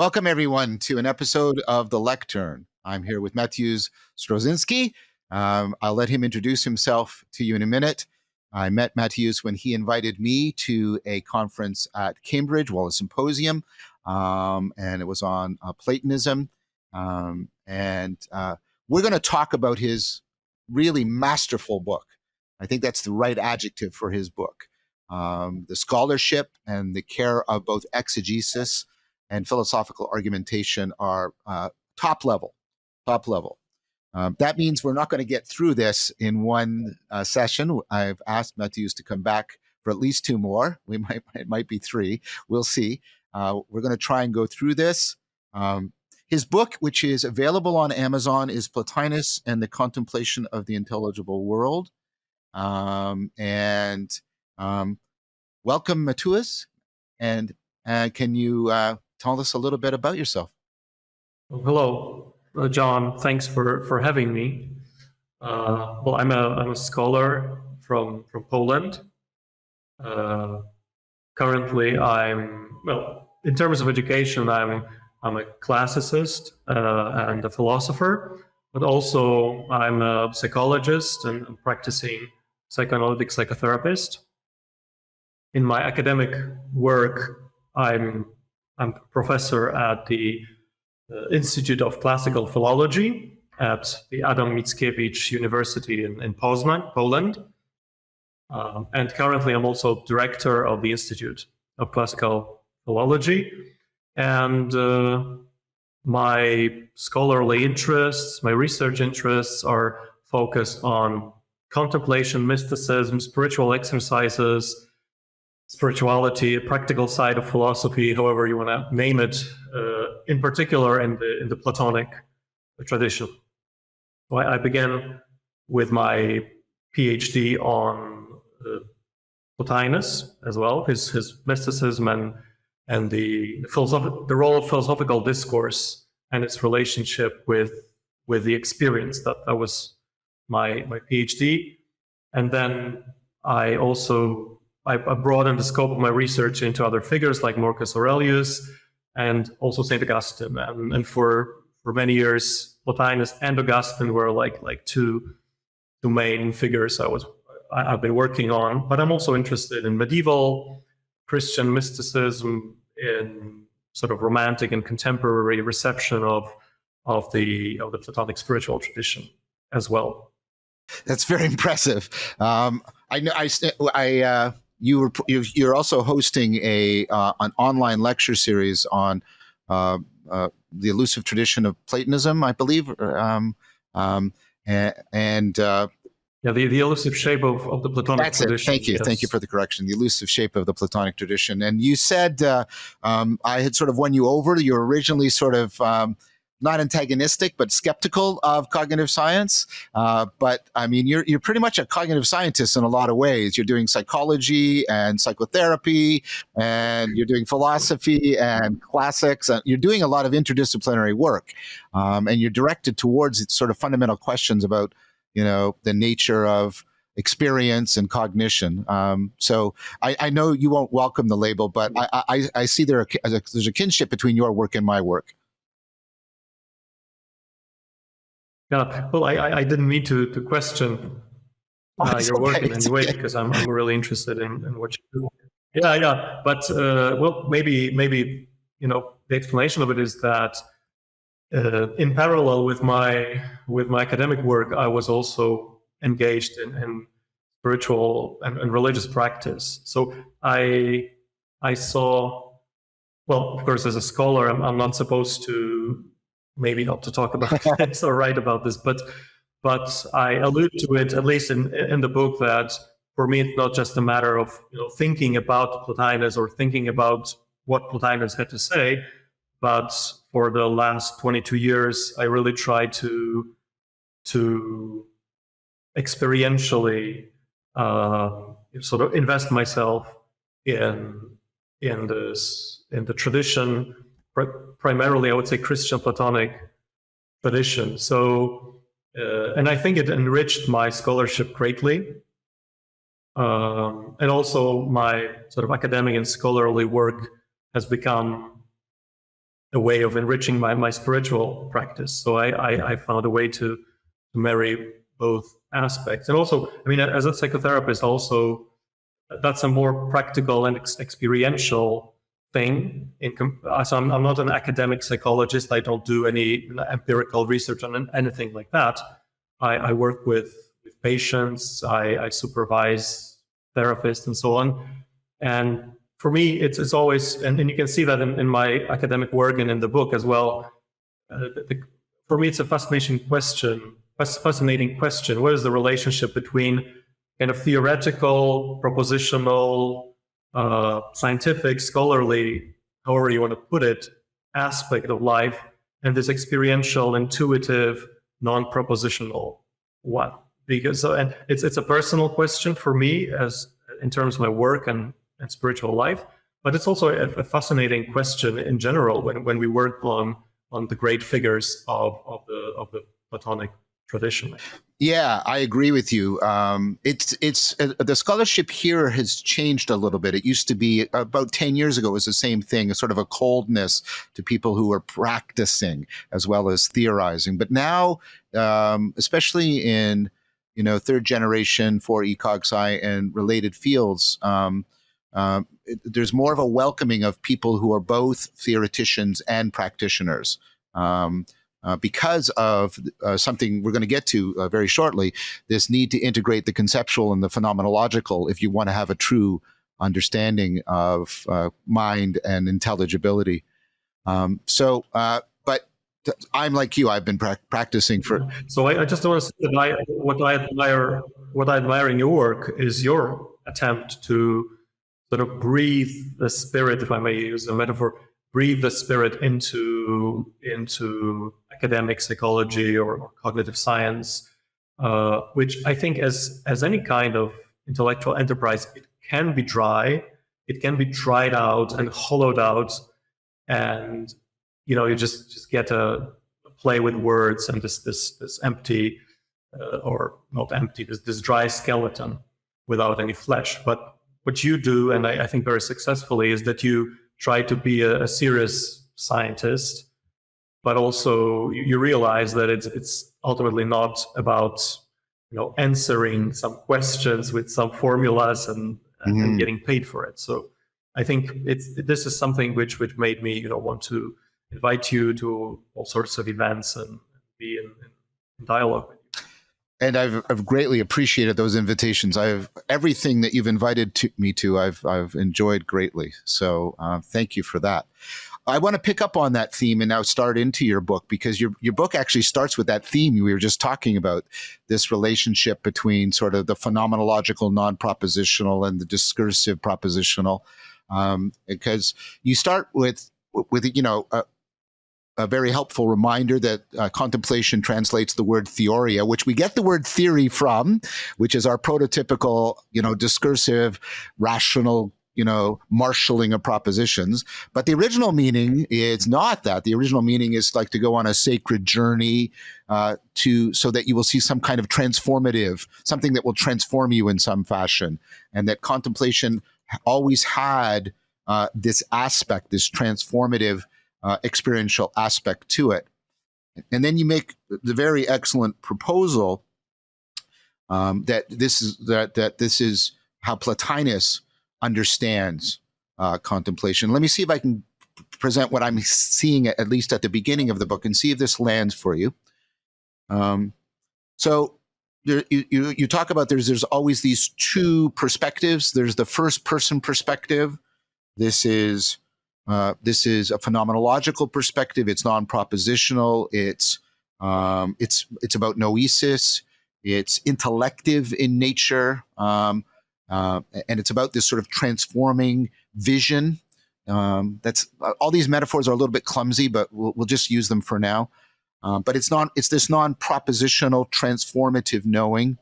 Welcome, everyone, to an episode of the Lectern. I'm here with Mateusz Stróżyński. I'll let him introduce himself to you in a minute. I met Mateusz when he invited me to a conference at Cambridge, a symposium, and it was on Platonism. We're going to talk about his really masterful book. I think that's the right adjective for his book. The scholarship and the care of both exegesis and philosophical argumentation are top level. That means we're not going to get through this in one session. I've asked Mateusz to come back for at least two more. It might be three. We'll see. We're going to try and go through this. His book, which is available on Amazon, is Plotinus and the Contemplation of the Intelligible World. Welcome, Mateusz. And can you tell us a little bit about yourself? Hello, John. Thanks for having me. I'm a scholar from Poland. Currently, in terms of education, I'm a classicist and a philosopher, but also I'm a psychologist and I'm practicing psychoanalytic psychotherapist. In my academic work, I'm a professor at the Institute of Classical Philology at the Adam Mickiewicz University in Poznań, Poland. And currently I'm also director of the Institute of Classical Philology. And my scholarly interests, my research interests are focused on contemplation, mysticism, spiritual exercises, spirituality, a practical side of philosophy, however you want to name it, in particular in the Platonic tradition. So I began with my PhD on Plotinus as well, his mysticism and the role of philosophical discourse and its relationship with the experience. That was my PhD. And then I broadened the scope of my research into other figures like Marcus Aurelius and also St. Augustine. And for many years, Plotinus and Augustine were like two main figures I've been working on. But I'm also interested in medieval Christian mysticism, in sort of romantic and contemporary reception of the Platonic spiritual tradition as well. That's very impressive. I know. You're also hosting an online lecture series on the elusive tradition of Platonism, I believe, the elusive shape of the Platonic tradition. Thank you. Yes. Thank you for the correction. The elusive shape of the Platonic tradition. And you said I had sort of won you over. You're originally sort of not antagonistic, but skeptical of cognitive science. But I mean, you're pretty much a cognitive scientist in a lot of ways. You're doing psychology and psychotherapy, and you're doing philosophy and classics. You're doing a lot of interdisciplinary work, and you're directed towards sort of fundamental questions about, the nature of experience and cognition. So I know you won't welcome the label, but I see there's a kinship between your work and my work. Yeah, well, I didn't mean to question your work in any way, because I'm really interested in what you do. Yeah. But maybe the explanation of it is that in parallel with my academic work, I was also engaged in spiritual and religious practice. So I saw, well, of course, as a scholar, I'm not supposed to. Maybe not to talk about this or write about this, but I allude to it, at least in the book, that for me it's not just a matter of thinking about Plotinus or thinking about what Plotinus had to say, but for the last 22 years I really tried to experientially sort of invest myself in the tradition. Primarily, I would say Christian Platonic tradition. So, and I think it enriched my scholarship greatly. And also my sort of academic and scholarly work has become a way of enriching my spiritual practice. So I found a way to marry both aspects. And also, I mean, as a psychotherapist, also that's a more practical and experiential thing. So I'm not an academic psychologist. I don't do any empirical research on anything like that. I work with patients. I supervise therapists and so on. And for me, it's always, and you can see that in my academic work and in the book as well. For me, it's a fascinating question. What is the relationship between kind of theoretical, propositional, scientific, scholarly, however you want to put it, aspect of life, and this experiential, intuitive, non-propositional one? Because and it's a personal question for me as in terms of my work and spiritual life, but it's also a fascinating question in general when we work on the great figures of the Platonic tradition. Yeah, I agree with you. It's the scholarship here has changed a little bit. It used to be about 10 years ago, it was the same thing, a sort of a coldness to people who were practicing as well as theorizing. But now, especially in third generation for ecog sci and related fields, there's more of a welcoming of people who are both theoreticians and practitioners. Because of something we're going to get to very shortly, this need to integrate the conceptual and the phenomenological if you want to have a true understanding of mind and intelligibility. But I'm like you. I've been practicing for. So I just want to say that what I admire in your work is your attempt to sort of breathe the spirit, if I may use a metaphor, breathe the spirit into academic psychology or cognitive science, which I think as any kind of intellectual enterprise, it can be dry, it can be dried out and hollowed out, and you just get a play with words and this empty or not empty, this dry skeleton without any flesh. But what you do, and I think very successfully, is that you try to be a serious scientist, but also you realize that it's ultimately not about answering some questions with some formulas and getting paid for it. So I think this is something which made me want to invite you to all sorts of events and be in dialogue with you. And I've greatly appreciated those invitations. Everything that you've invited me to, I've enjoyed greatly. So thank you for that. I want to pick up on that theme and now start into your book, because your book actually starts with that theme we were just talking about, this relationship between sort of the phenomenological non-propositional and the discursive propositional, because you start with a very helpful reminder that contemplation translates the word theoria, which we get the word theory from, which is our prototypical, discursive, rational, marshaling of propositions. But the original meaning is not that. The original meaning is like to go on a sacred journey so that you will see some kind of transformative, something that will transform you in some fashion. And that contemplation always had this aspect, this transformative experiential aspect to it. And then you make the very excellent proposal that this is how Plotinus understands contemplation. Let me see if I can present what I'm seeing at least at the beginning of the book and see if this lands for you. So you talk about there's always these two perspectives. There's the first person perspective. This is a phenomenological perspective. It's non-propositional. It's about noesis. It's intellective in nature, and it's about this sort of transforming vision. That's all these metaphors are a little bit clumsy, but we'll just use them for now. But it's this non-propositional transformative knowing,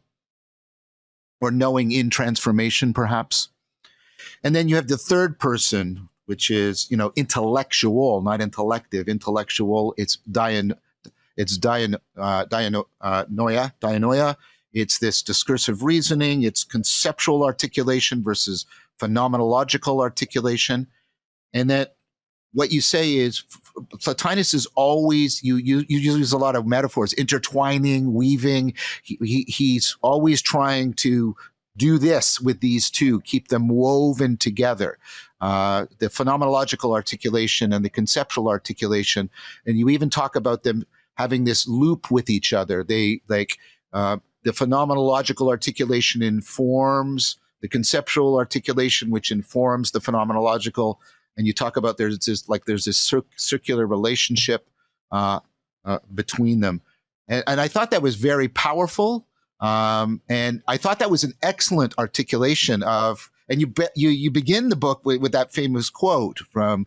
or knowing in transformation, perhaps. And then you have the third person, which is, intellectual, not intellective. Intellectual, it's dianoia. It's this discursive reasoning. It's conceptual articulation versus phenomenological articulation. And that what you say is Plotinus is always, you use a lot of metaphors, intertwining, weaving. He's always trying to do this with these two, keep them woven together. The phenomenological articulation and the conceptual articulation. And you even talk about them having this loop with each other. They the phenomenological articulation informs the conceptual articulation, which informs the phenomenological. And you talk about there's this circular relationship between them. And I thought that was very powerful. And I thought that was an excellent articulation of, and you begin the book with that famous quote from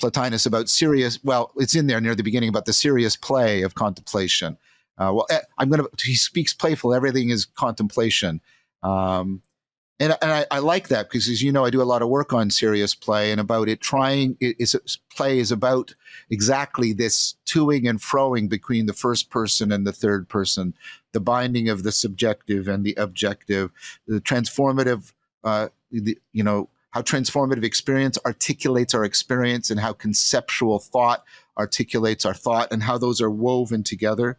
Plotinus about serious, well, it's in there near the beginning about the serious play of contemplation. He speaks playful, everything is contemplation. And I like that because, as you know, I do a lot of work on serious play and about it play is about exactly this toing and froing between the first person and the third person, the binding of the subjective and the objective, the transformative, how transformative experience articulates our experience and how conceptual thought articulates our thought and how those are woven together.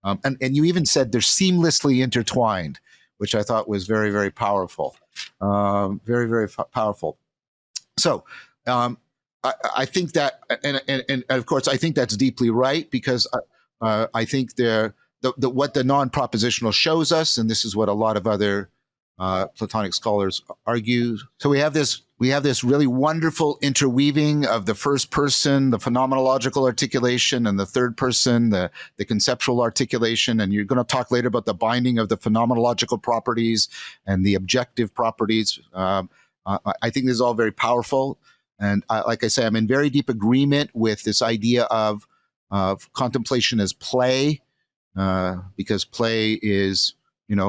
And you even said they're seamlessly intertwined, which I thought was very, very powerful. Very, very powerful. So I think that, and of course, I think that's deeply right because I think what the non-propositional shows us, and this is what a lot of other Platonic scholars argue. So we have this really wonderful interweaving of the first person, the phenomenological articulation, and the third person, the conceptual articulation. And you're going to talk later about the binding of the phenomenological properties and the objective properties. I think this is all very powerful. And like I say, I'm in very deep agreement with this idea of contemplation as play, because play is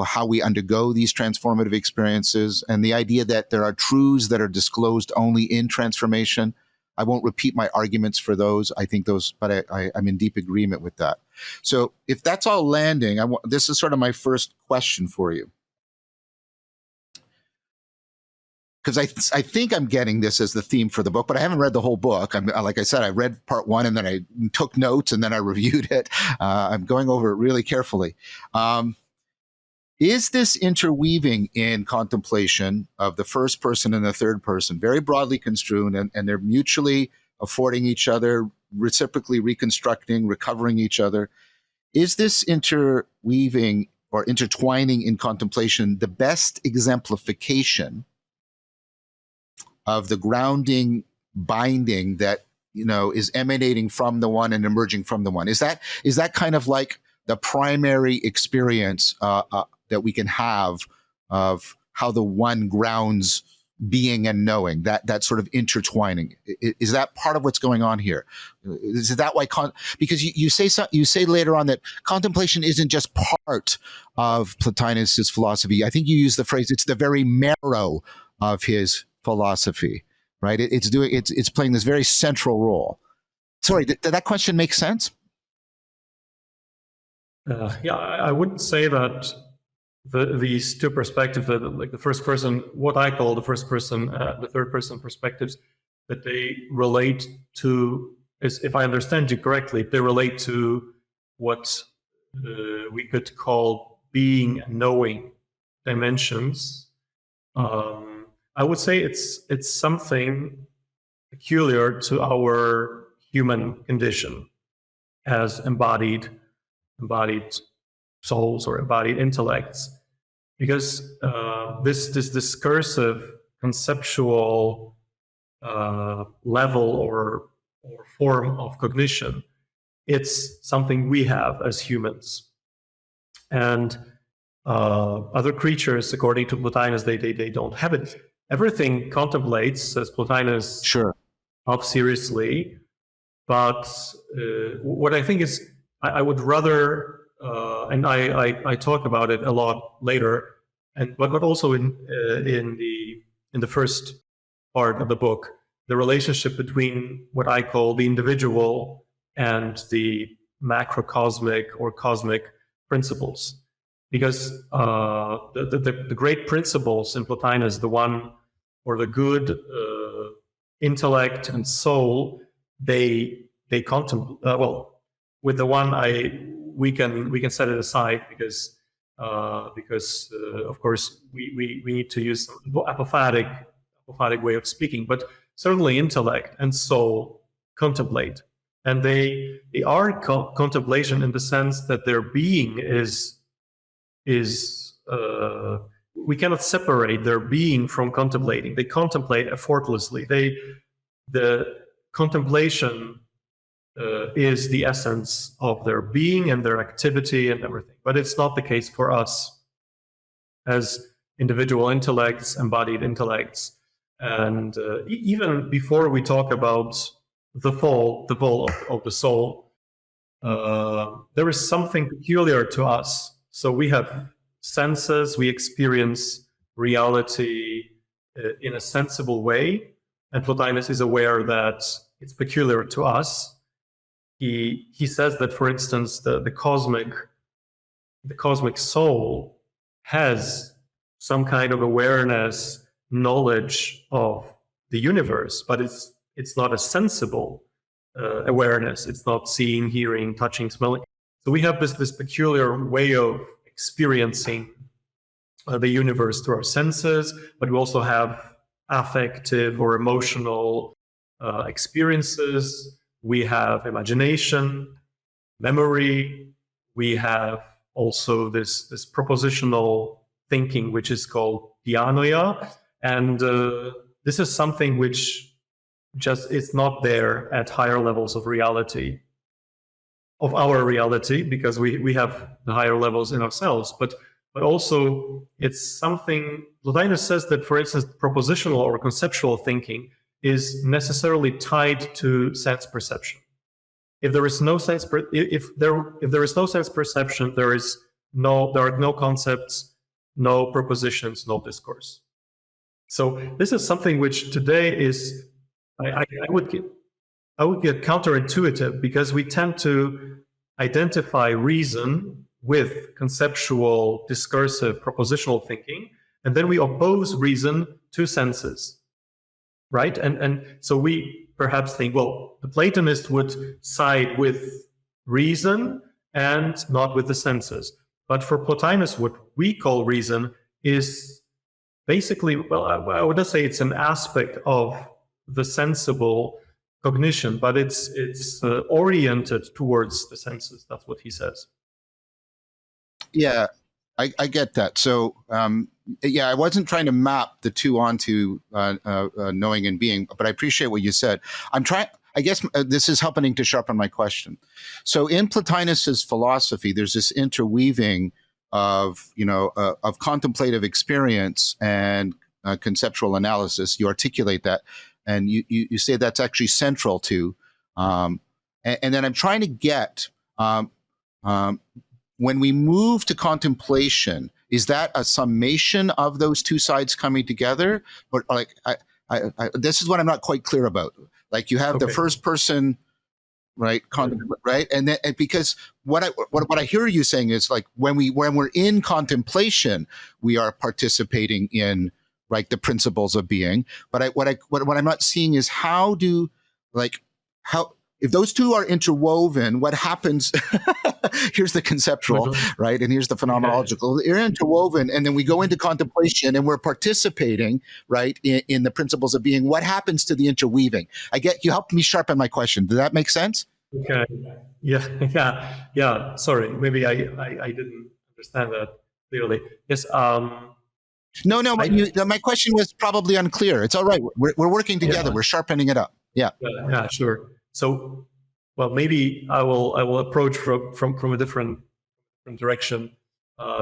how we undergo these transformative experiences, and the idea that there are truths that are disclosed only in transformation. I won't repeat my arguments for those. I think those, but I'm in deep agreement with that. So if that's all landing, this is sort of my first question for you. Because I think I'm getting this as the theme for the book, but I haven't read the whole book. Like I said, I read part one and then I took notes and then I reviewed it. I'm going over it really carefully. Is this interweaving in contemplation of the first person and the third person very broadly construed, and they're mutually affording each other, reciprocally reconstructing, recovering each other? Is this interweaving or intertwining in contemplation the best exemplification of the grounding binding that is emanating from the one and emerging from the one? Is that kind of like the primary experience that we can have of how the one grounds being and knowing, that sort of intertwining? Is that part of what's going on here? Is that why because you say later on that contemplation isn't just part of Plotinus's philosophy. I think you use the phrase, it's the very marrow of his philosophy, right? It's playing this very central role. Sorry, did that question make sense? Yeah, I wouldn't say that these two perspectives, like the first person, what I call the first person, the third person perspectives, that they relate to, is, if I understand you correctly, they relate to what we could call being and knowing dimensions. I would say it's something peculiar to our human condition as embodied souls or embodied intellects, because this discursive conceptual level or form of cognition, it's something we have as humans, and other creatures, according to Plotinus, they don't have it. Everything contemplates, says Plotinus, sure, up seriously, but what I think is, I would rather, and I talk about it a lot later, but also in the first part of the book, the relationship between what I call the individual and the macrocosmic or cosmic principles, because the great principles in Plotinus, the one or the good intellect and soul, they contemplate. Well, with the one we can set it aside because of course we need to use some apophatic way of speaking, but certainly intellect and soul contemplate, and they are contemplation in the sense that their being is we cannot separate their being from contemplating. They contemplate effortlessly. The contemplation is the essence of their being and their activity and everything. But it's not the case for us as individual intellects, embodied intellects. And even before we talk about the fall of the soul, there is something peculiar to us. So we have senses, we experience reality in a sensible way, and Plotinus is aware that it's peculiar to us. He says that, for instance, the cosmic soul has some kind of awareness, knowledge of the universe, but it's not a sensible awareness. It's not seeing, hearing, touching, smelling. So we have this peculiar way of experiencing the universe through our senses, but we also have affective or emotional experiences. We have imagination, memory. We have also this propositional thinking, which is called dianoia. And this is something which just is not there at higher levels of reality, of our reality, because we have the higher levels in ourselves. But also it's something, Plotinus says that, for instance, propositional or conceptual thinking is necessarily tied to sense perception. If there is no sense, if there is no sense perception, there are no concepts, no propositions, no discourse. So this is something which today is, I would get counterintuitive, because we tend to identify reason with conceptual, discursive, propositional thinking, and then we oppose reason to senses. Right? And so we perhaps think, well, the Platonist would side with reason and not with the senses. But for Plotinus, what we call reason is basically, well, I would not say it's an aspect of the sensible cognition, but it's oriented towards the senses. That's what he says. Yeah, I get that. So, I wasn't trying to map the two onto knowing and being, but I appreciate what you said. I guess this is helping to sharpen my question. So in Plotinus's philosophy, there's this interweaving of contemplative experience and conceptual analysis. You articulate that, and you say that's actually central to. And then I'm trying to get when we move to contemplation, is that a summation of those two sides coming together? Or like, I this is what I'm not quite clear about. Like you have the first person, right? Right, and then because what I hear you saying is like when we're in contemplation, we are participating in the principles of being. But what I'm not seeing is how if those two are interwoven, what happens? Here's the conceptual, right? And here's the phenomenological. They're interwoven, and then we go into contemplation, and we're participating, right, in the principles of being. What happens to the interweaving? You helped me sharpen my question. Does that make sense? Okay. Yeah. Sorry, maybe I didn't understand that clearly. Yes. No. My question was probably unclear. It's all right. We're working together. Yeah. We're sharpening it up. Yeah. Yeah. Sure. So, well, maybe I will approach from a different direction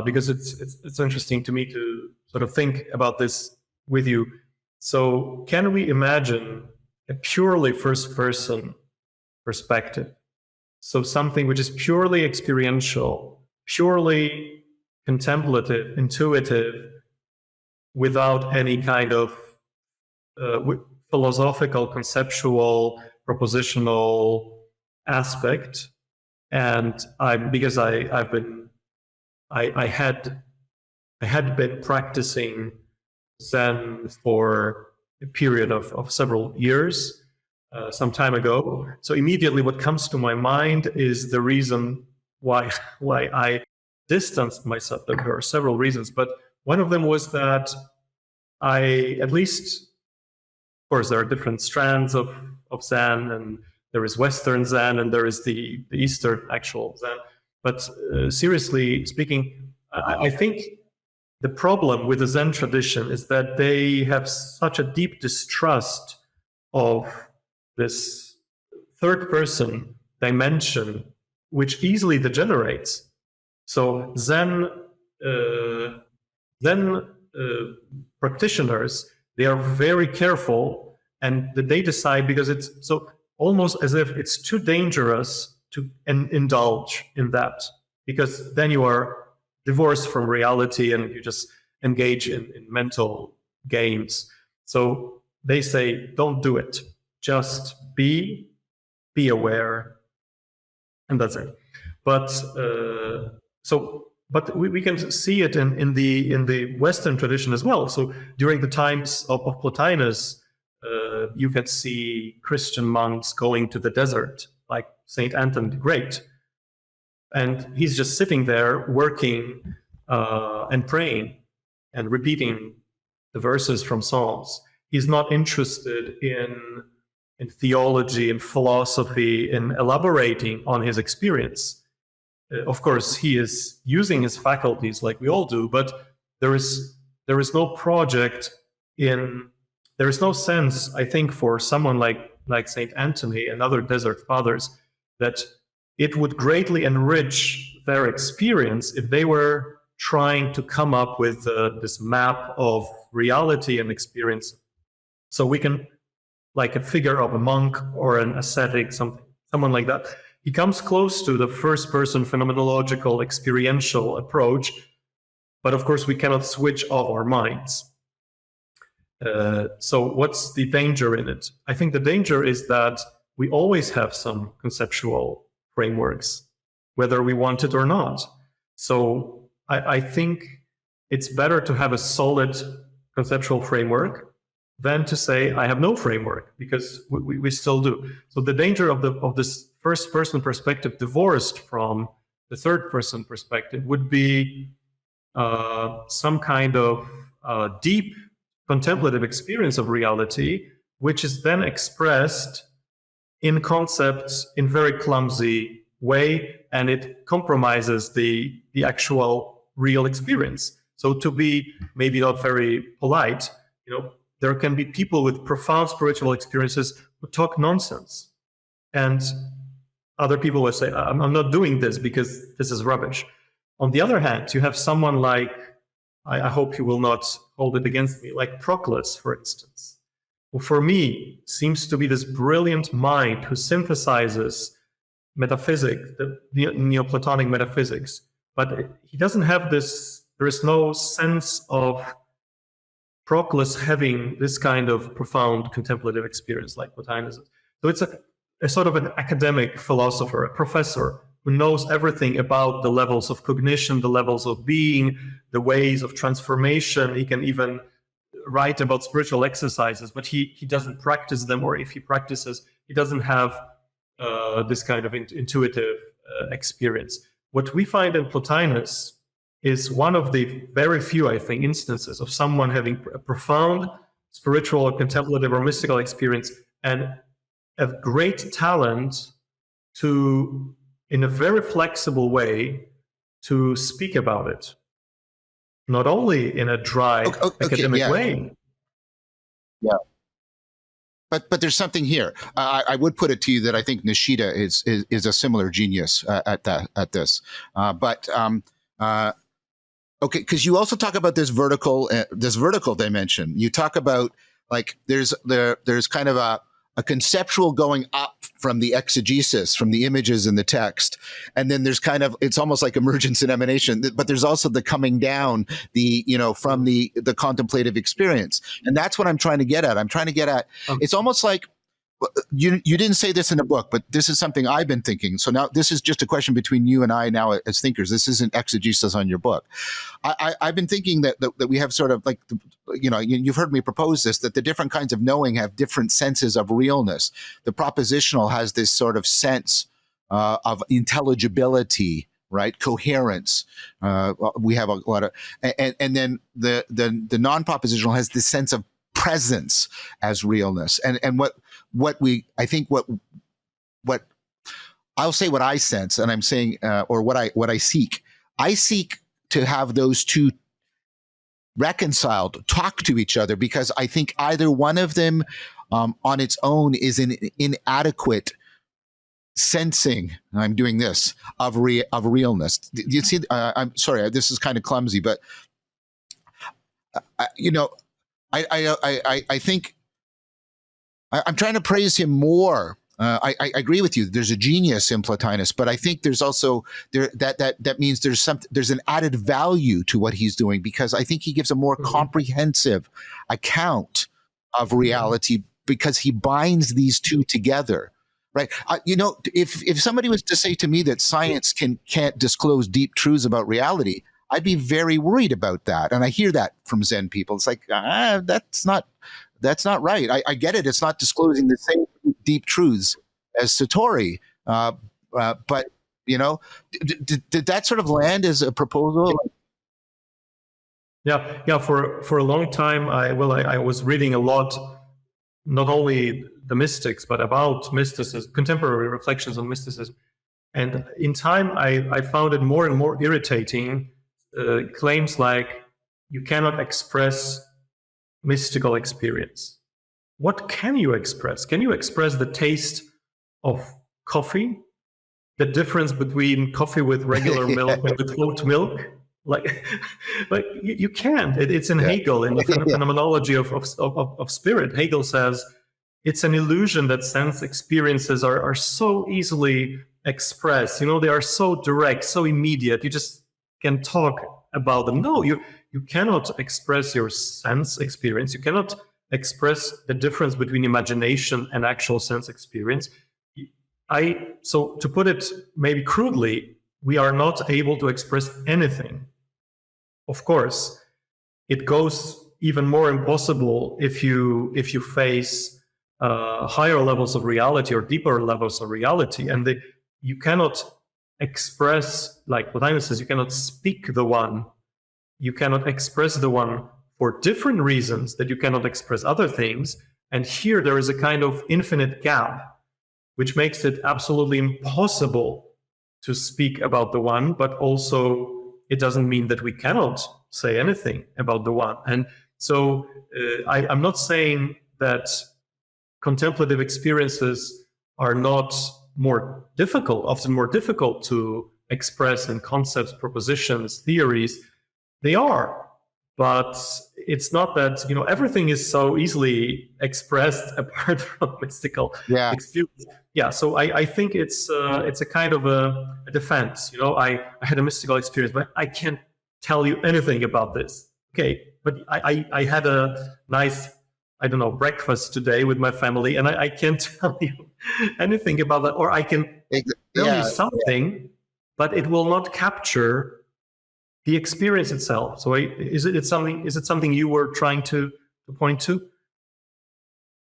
because it's interesting to me to sort of think about this with you. So, can we imagine a purely first-person perspective? So, something which is purely experiential, purely contemplative, intuitive, without any kind of philosophical, conceptual, propositional aspect. And I had been practicing Zen for a period of several years, some time ago. So immediately what comes to my mind is the reason why I distanced myself. There are several reasons, but one of them was that I, at least, of course, there are different strands of Zen, and there is Western Zen, and there is the Eastern actual Zen. But seriously speaking, I think the problem with the Zen tradition is that they have such a deep distrust of this third person dimension, which easily degenerates. So Zen practitioners, they are very careful, and they decide, because it's so almost as if it's too dangerous to indulge in that, because then you are divorced from reality and you just engage in mental games. So they say, don't do it. Just be aware, and that's it. But but we can see it in the Western tradition as well. So during the times of Plotinus, you can see Christian monks going to the desert, like Saint Anthony the Great, and he's just sitting there working and praying and repeating the verses from Psalms. He's not interested in theology and philosophy, in elaborating on his experience. Of course, he is using his faculties like we all do, but there is no project there is no sense, I think, for someone like Saint Anthony and other desert fathers, that it would greatly enrich their experience if they were trying to come up with this map of reality and experience. So we can, like a figure of a monk or an ascetic, someone like that, he comes close to the first-person phenomenological experiential approach, but of course we cannot switch off our minds. So what's the danger in it? I think the danger is that we always have some conceptual frameworks, whether we want it or not. So I think it's better to have a solid conceptual framework than to say, I have no framework, because we still do. So the danger of this first-person perspective divorced from the third-person perspective would be some kind of deep contemplative experience of reality, which is then expressed in concepts in very clumsy way, and it compromises the actual real experience. So to be maybe not very polite, there can be people with profound spiritual experiences who talk nonsense, and other people will say, I'm not doing this because this is rubbish. On the other hand, you have someone like, I hope you will not hold it against me, like Proclus, for instance, who for me seems to be this brilliant mind who synthesizes metaphysics, the Neoplatonic metaphysics, but he doesn't have this, there is no sense of Proclus having this kind of profound contemplative experience like Plotinus. So it's a sort of an academic philosopher, a professor who knows everything about the levels of cognition, the levels of being, the ways of transformation. He can even write about spiritual exercises, but he doesn't practice them, or if he practices, he doesn't have this kind of intuitive experience. What we find in Plotinus is one of the very few, I think, instances of someone having a profound spiritual or contemplative or mystical experience and a great talent to, in a very flexible way, to speak about it. Not only in a dry academic way. Yeah. But there's something here. I would put it to you that I think Nishida is a similar genius at this. Okay, because you also talk about this vertical dimension. You talk about like there's kind of a conceptual going up from the exegesis, from the images in the text. And then there's kind of, it's almost like emergence and emanation, but there's also the coming down, from the contemplative experience. And that's what I'm trying to get at. It's almost like you didn't say this in the book, but this is something I've been thinking. So now this is just a question between you and I now as thinkers. This isn't exegesis on your book. I've been thinking that we have sort of like, you've heard me propose this, that the different kinds of knowing have different senses of realness. The propositional has this sort of sense of intelligibility, right? Coherence. We have a lot of, and then the non-propositional has this sense of presence as realness. And what I'll say what I sense, and I'm saying, or what I seek. I seek to have those two reconciled, talk to each other, because I think either one of them on its own is an inadequate sensing. I'm doing this of realness. Do you see? I'm sorry, this is kind of clumsy, but I think I'm trying to praise him more. I agree with you. There's a genius in Plotinus, but I think there's also that means there's an added value to what he's doing, because I think he gives a more comprehensive account of reality because he binds these two together. Right. If somebody was to say to me that science can't disclose deep truths about reality, I'd be very worried about that. And I hear that from Zen people. It's like, that's not right. I get it. It's not disclosing the same deep truths as Satori. But, did that sort of land as a proposal? Yeah. For a long time, I was reading a lot, not only the mystics, but about mysticism, contemporary reflections on mysticism. And in time, I found it more and more irritating. Claims like you cannot express mystical experience. What can you express? Can you express the taste of coffee? The difference between coffee with regular milk and with oat milk? Like you can't. It's in Hegel, in the phenomenology of spirit. Hegel says it's an illusion that sense experiences are so easily expressed. They are so direct, so immediate. You just can talk about them. No, you cannot express your sense experience. You cannot express the difference between imagination and actual sense experience. So to put it maybe crudely, we are not able to express anything. Of course, it goes even more impossible if you face higher levels of reality or deeper levels of reality, and you cannot express, like Plotinus says, you cannot speak the one, you cannot express the one for different reasons that you cannot express other things. And here there is a kind of infinite gap, which makes it absolutely impossible to speak about the one, but also it doesn't mean that we cannot say anything about the one. And so I'm not saying that contemplative experiences are not often more difficult to express in concepts, propositions, theories. They are, but it's not that, everything is so easily expressed apart from mystical experience. Yeah, so I think it's a kind of a defense. I had a mystical experience, but I can't tell you anything about this. Okay, but I had a nice, breakfast today with my family, and I can't tell you anything about that. Or I can tell you something, but it will not capture the experience itself. So is it something you were trying to point to?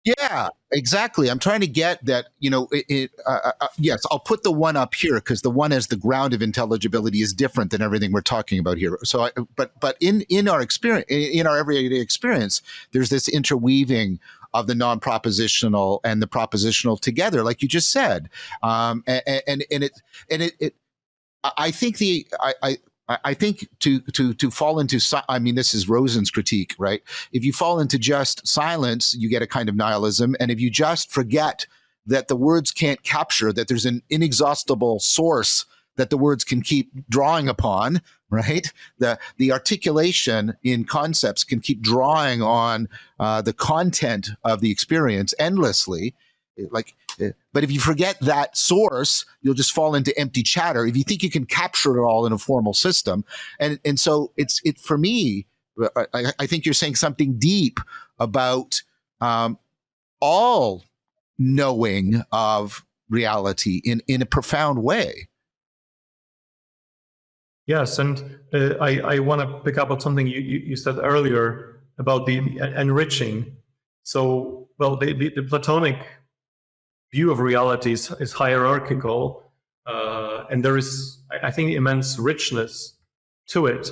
Yeah, exactly. I'm trying to get that, yes, I'll put the one up here because the one as the ground of intelligibility is different than everything we're talking about here. So, but in our experience, in our everyday experience, there's this interweaving of the non-propositional and the propositional together, like you just said. I think to fall into, this is Rosen's critique, right? If you fall into just silence, you get a kind of nihilism. And if you just forget that the words can't capture, that there's an inexhaustible source that the words can keep drawing upon, right? The articulation in concepts can keep drawing on the content of the experience endlessly. But if you forget that source, you'll just fall into empty chatter. If you think you can capture it all in a formal system, and so it's for me, I think you're saying something deep about all knowing of reality in a profound way. Yes, and I want to pick up on something you said earlier about the enriching. So, well, the Platonic view of reality is hierarchical, and there is, I think, immense richness to it.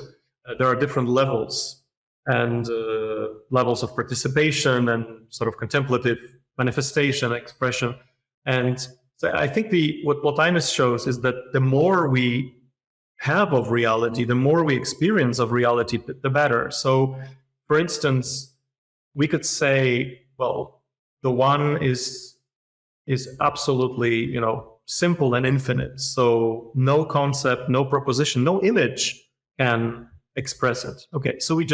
There are different levels, and levels of participation and sort of contemplative manifestation, expression. And so I think what Plotinus shows is that the more we have of reality, the more we experience of reality, the better. So, for instance, we could say, well, the one is absolutely, simple and infinite. So no concept, no proposition, no image can express it. Okay, so we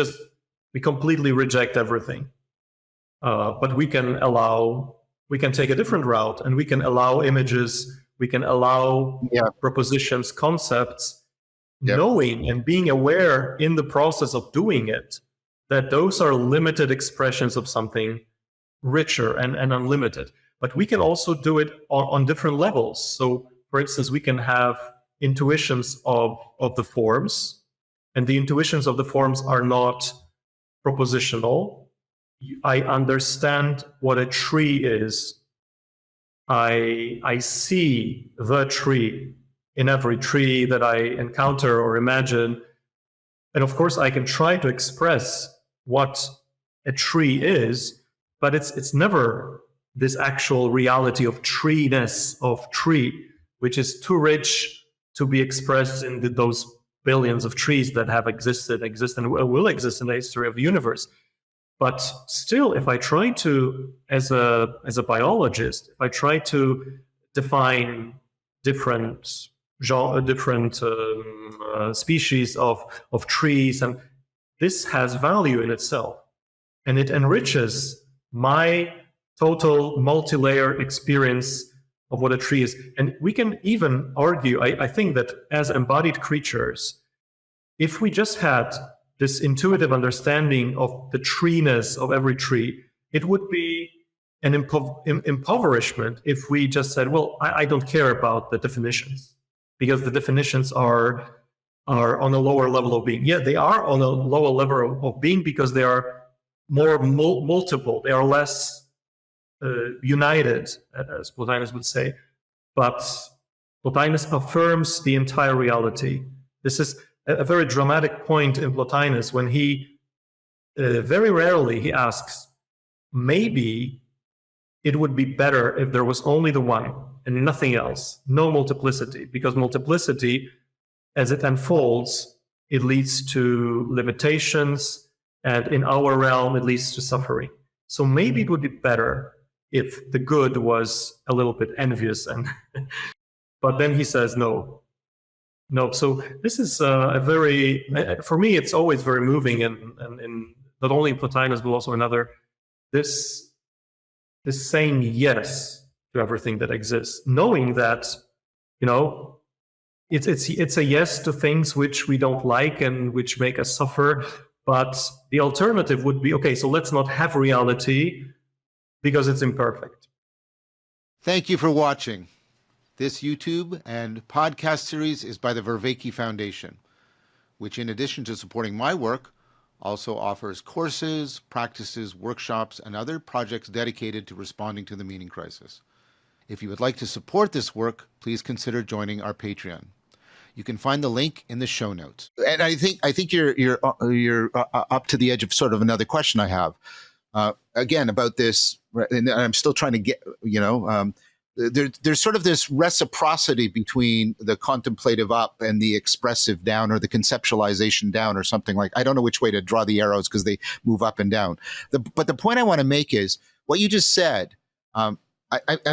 completely reject everything. But we can take a different route, and we can allow images, we can allow propositions, concepts, knowing and being aware in the process of doing it that those are limited expressions of something richer and unlimited. But we can also do it on different levels. So, for instance, we can have intuitions of the forms, and the intuitions of the forms are not propositional. I understand what a tree is. I see the tree in every tree that I encounter or imagine. And of course, I can try to express what a tree is, but it's never this actual reality of treeness of tree, which is too rich to be expressed in those billions of trees that have existed, and will exist in the history of the universe. But still, if I try to, as a biologist, if I try to define different species of trees, and this has value in itself, and it enriches my total multi-layer experience of what a tree is. And we can even argue, I think, that as embodied creatures, if we just had this intuitive understanding of the treeness of every tree, it would be an impoverishment if we just said, well, I don't care about the definitions, because the definitions are on a lower level of being. Yeah, they are on a lower level of being because they are more multiple. They are less united, as Plotinus would say. But Plotinus affirms the entire reality. This is a very dramatic point in Plotinus when he very rarely he asks, maybe it would be better if there was only the one and nothing else, no multiplicity, because multiplicity, as it unfolds, it leads to limitations, and in our realm, it leads to suffering. So maybe it would be better if the good was a little bit envious, and but then he says no. So this is a very, for me, it's always very moving, and not only Plotinus but also another, this saying yes to everything that exists, knowing that it's a yes to things which we don't like and which make us suffer. But the alternative would be, okay, so let's not have reality because it's imperfect. Thank you for watching. This YouTube and podcast series is by the Vervaeke Foundation, which, in addition to supporting my work, also offers courses, practices, workshops, and other projects dedicated to responding to the meaning crisis. If you would like to support this work, please consider joining our Patreon. You can find the link in the show notes. And I think you're up to the edge of sort of another question I have. Again, about this, and I'm still trying to get, there's sort of this reciprocity between the contemplative up and the expressive down, or the conceptualization down, or something like, I don't know which way to draw the arrows because they move up and down. But the point I want to make is what you just said. I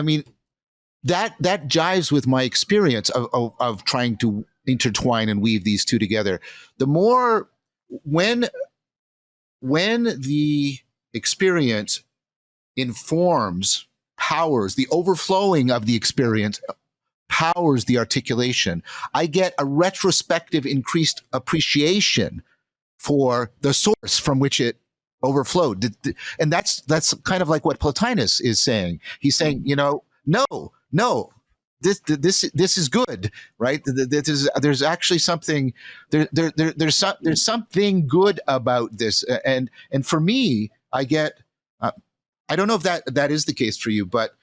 mean, that jives with my experience of trying to intertwine and weave these two together. The more, when the experience informs, powers, the overflowing of the experience powers the articulation, I get a retrospective increased appreciation for the source from which it overflowed. And that's kind of like what Plotinus is saying. He's saying, no, this is good, right? There's actually something there's something good about this, and for me, I get. I don't know if that is the case for you, but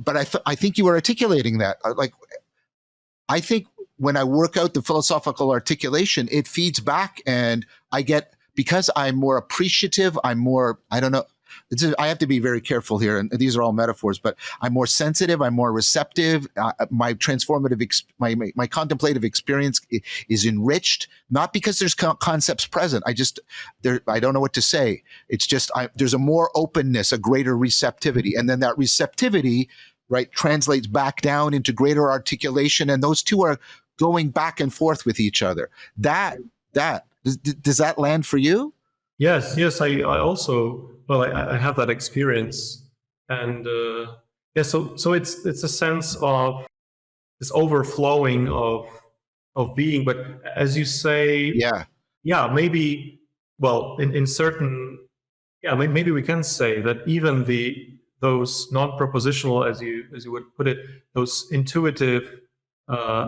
I think you were articulating that. Like, I think when I work out the philosophical articulation, it feeds back, and I get, because I'm more appreciative. I'm more, I don't know. I have to be very careful here, and these are all metaphors, but I'm more sensitive, I'm more receptive. My transformative, my contemplative experience is enriched, not because there's concepts present. I don't know what to say. It's just, there's a more openness, a greater receptivity. And then that receptivity, right, translates back down into greater articulation. And those two are going back and forth with each other. Does that land for you? Yes. I also, well, I have that experience, and so it's a sense of this overflowing of being. But as you say, maybe, well, in certain, maybe we can say that even those non-propositional, as you would put it, those intuitive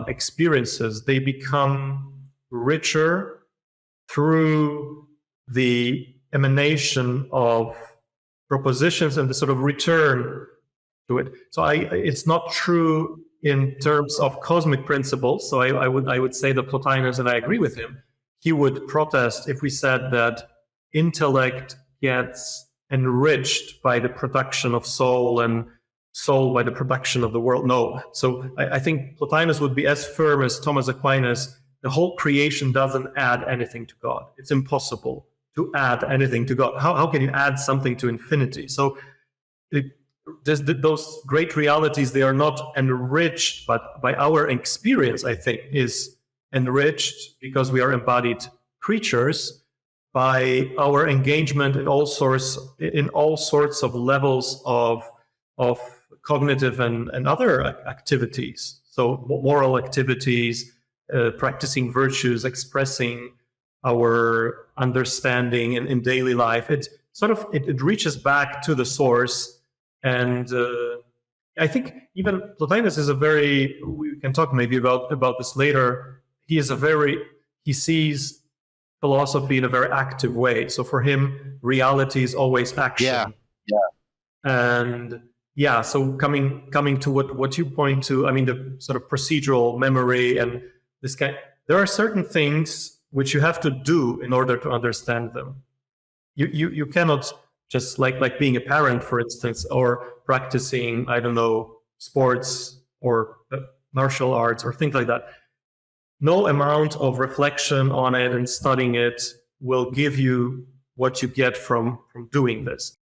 experiences, they become richer through the emanation of propositions and the sort of return to it. So it's not true in terms of cosmic principles. So I would say that Plotinus, and I agree with him, he would protest if we said that intellect gets enriched by the production of soul and soul by the production of the world. No. So I think Plotinus would be as firm as Thomas Aquinas. The whole creation doesn't add anything to God. It's impossible to add anything to God. How can you add something to infinity? So those great realities, they are not enriched, but by our experience, I think, is enriched because we are embodied creatures by our engagement in all sorts of levels of cognitive and other activities. So moral activities, practicing virtues, expressing our understanding in daily life. It reaches back to the source. And I think even Plotinus is we can talk maybe about this later. He sees philosophy in a very active way. So for him, reality is always action. And so coming to what you point to, I mean, the sort of procedural memory and this kind, there are certain things which you have to do in order to understand them. You cannot just like being a parent, for instance, or practicing, I don't know, sports or martial arts or things like that. No amount of reflection on it and studying it will give you what you get from doing this.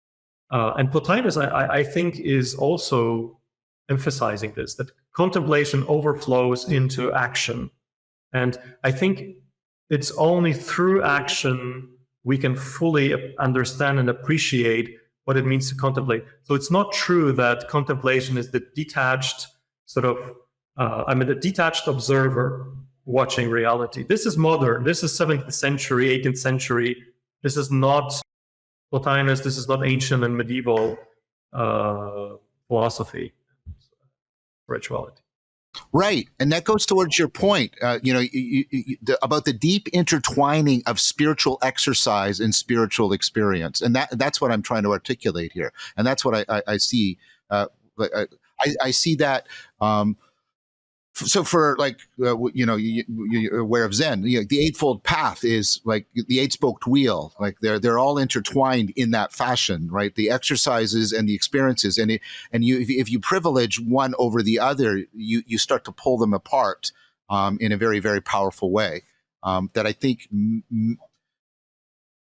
And Plotinus, I think, is also emphasizing this, that contemplation overflows into action. And I think it's only through action we can fully understand and appreciate what it means to contemplate. So it's not true that contemplation is the detached the detached observer watching reality. This is modern. This is 17th century, 18th century. This is not Plotinus. This is not ancient and medieval philosophy, spirituality. Right, and that goes towards your point, about the deep intertwining of spiritual exercise and spiritual experience, and that's what I'm trying to articulate here, and that's what I see. I see that. So for you're aware of Zen. The Eightfold Path is like the eight-spoked wheel. Like they're all intertwined in that fashion, right? The exercises and the experiences, and if you privilege one over the other, you start to pull them apart in a very, very powerful way that I think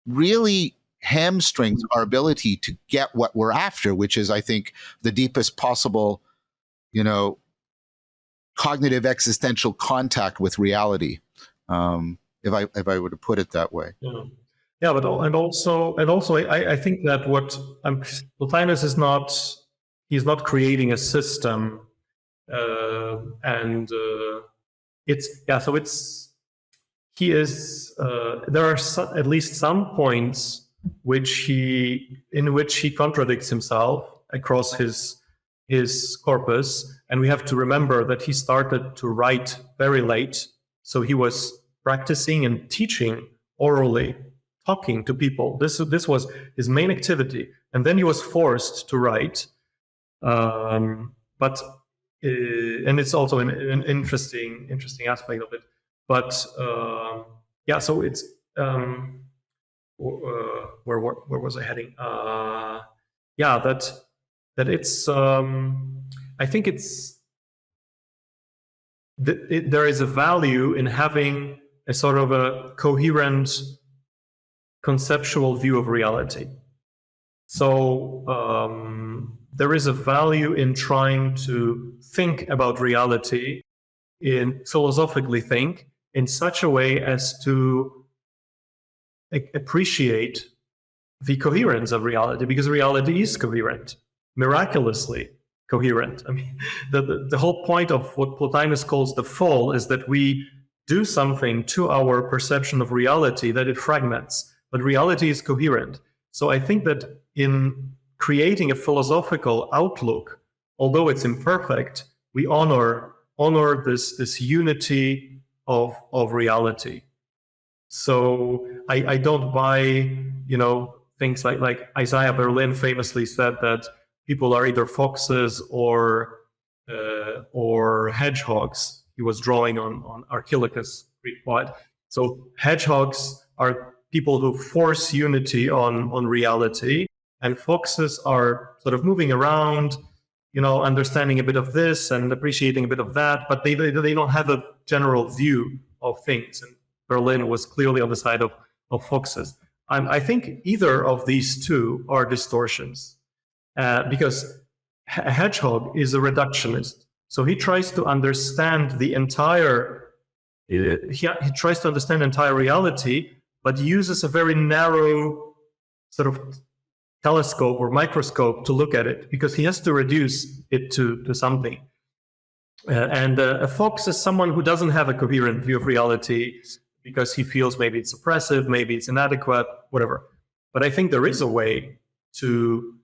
really hamstrings our ability to get what we're after, which is, I think, the deepest possible, cognitive existential contact with reality, if I were to put it that way. But also I think that what Plotinus is not, he's not creating a system, and he is. There are at least some points in which he contradicts himself across his corpus. And we have to remember that he started to write very late. So he was practicing and teaching orally, talking to people. This was his main activity. And then he was forced to write. And it's also an interesting aspect of it. But so it's where was I heading? That it's I think it's there is a value in having a sort of a coherent conceptual view of reality. So there is a value in trying to think about reality, in philosophically think in such a way as to appreciate the coherence of reality, because reality is coherent, miraculously coherent. I mean, the whole point of what Plotinus calls the fall is that we do something to our perception of reality that it fragments, but reality is coherent. So I think that in creating a philosophical outlook, although it's imperfect, we honor this unity of reality. So I don't buy, things like Isaiah Berlin famously said that people are either foxes or hedgehogs. He was drawing on Archilochus, Greek poet. So hedgehogs are people who force unity on reality, and foxes are sort of moving around, understanding a bit of this and appreciating a bit of that, but they don't have a general view of things. And Berlin was clearly on the side of foxes. I think either of these two are distortions, because a hedgehog is a reductionist. So he tries to understand the entire. He tries to understand entire reality, but uses a very narrow sort of telescope or microscope to look at it, because he has to reduce it to something. And a fox is someone who doesn't have a coherent view of reality because he feels maybe it's oppressive, maybe it's inadequate, whatever. But I think there is a way to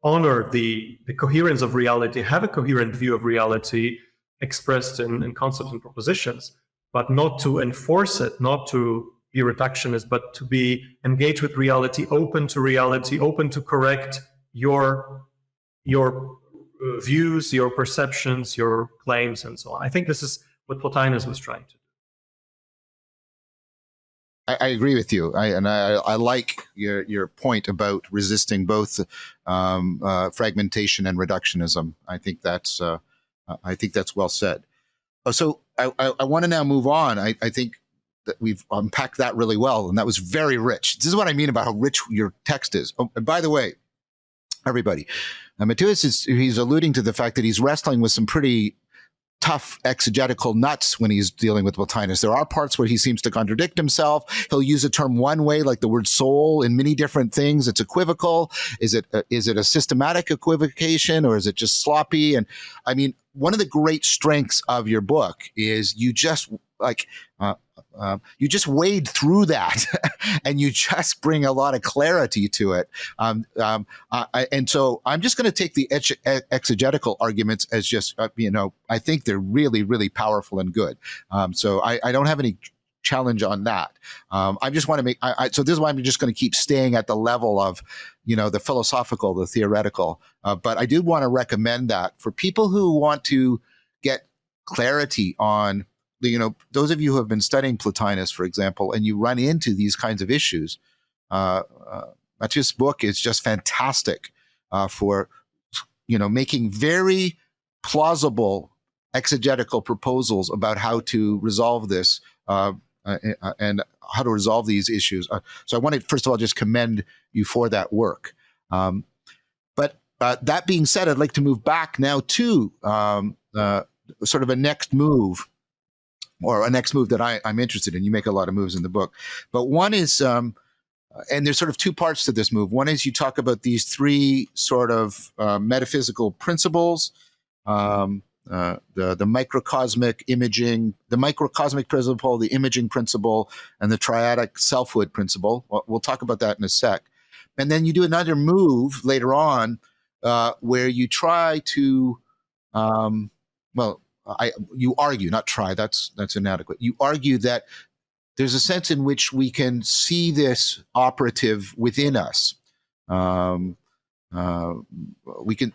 honor the coherence of reality, have a coherent view of reality expressed in concepts and propositions, but not to enforce it, not to be reductionist, but to be engaged with reality, open to correct your views, your perceptions, your claims, and so on. I think this is what Plotinus was trying to do. I agree with you. I like your point about resisting both fragmentation and reductionism. I think that's well said. So I want to now move on. I think that we've unpacked that really well, and that was very rich. This is what I mean about how rich your text is. Oh, and by the way, everybody, Mateusz he's alluding to the fact that he's wrestling with some pretty tough exegetical nuts when he's dealing with Plotinus. There are parts where he seems to contradict himself. He'll use a term one way, like the word soul, in many different things. It's equivocal. Is it a systematic equivocation, or is it just sloppy? And I mean, one of the great strengths of your book is you just wade through that and you just bring a lot of clarity to it. And so I'm just going to take the exegetical arguments as just, I think they're really, really powerful and good. So I don't have any challenge on that. I just want to make, so this is why I'm just going to keep staying at the level of, the philosophical, the theoretical. But I do want to recommend that for people who want to get clarity on, those of you who have been studying Plotinus, for example, and you run into these kinds of issues, Mateusz's book is just fantastic for, making very plausible exegetical proposals about how to resolve this and how to resolve these issues. So I want to, first of all, just commend you for that work. But that being said, I'd like to move back now to sort of a next move, or a next move that I'm interested in. You make a lot of moves in the book. But one is, and there's sort of two parts to this move. One is you talk about these three sort of metaphysical principles, the microcosmic imaging, the microcosmic principle, the imaging principle, and the triadic selfhood principle. We'll talk about that in a sec. And then you do another move later on where you try to, you argue, not try, that's inadequate. You argue that there's a sense in which we can see this operative within us. We can.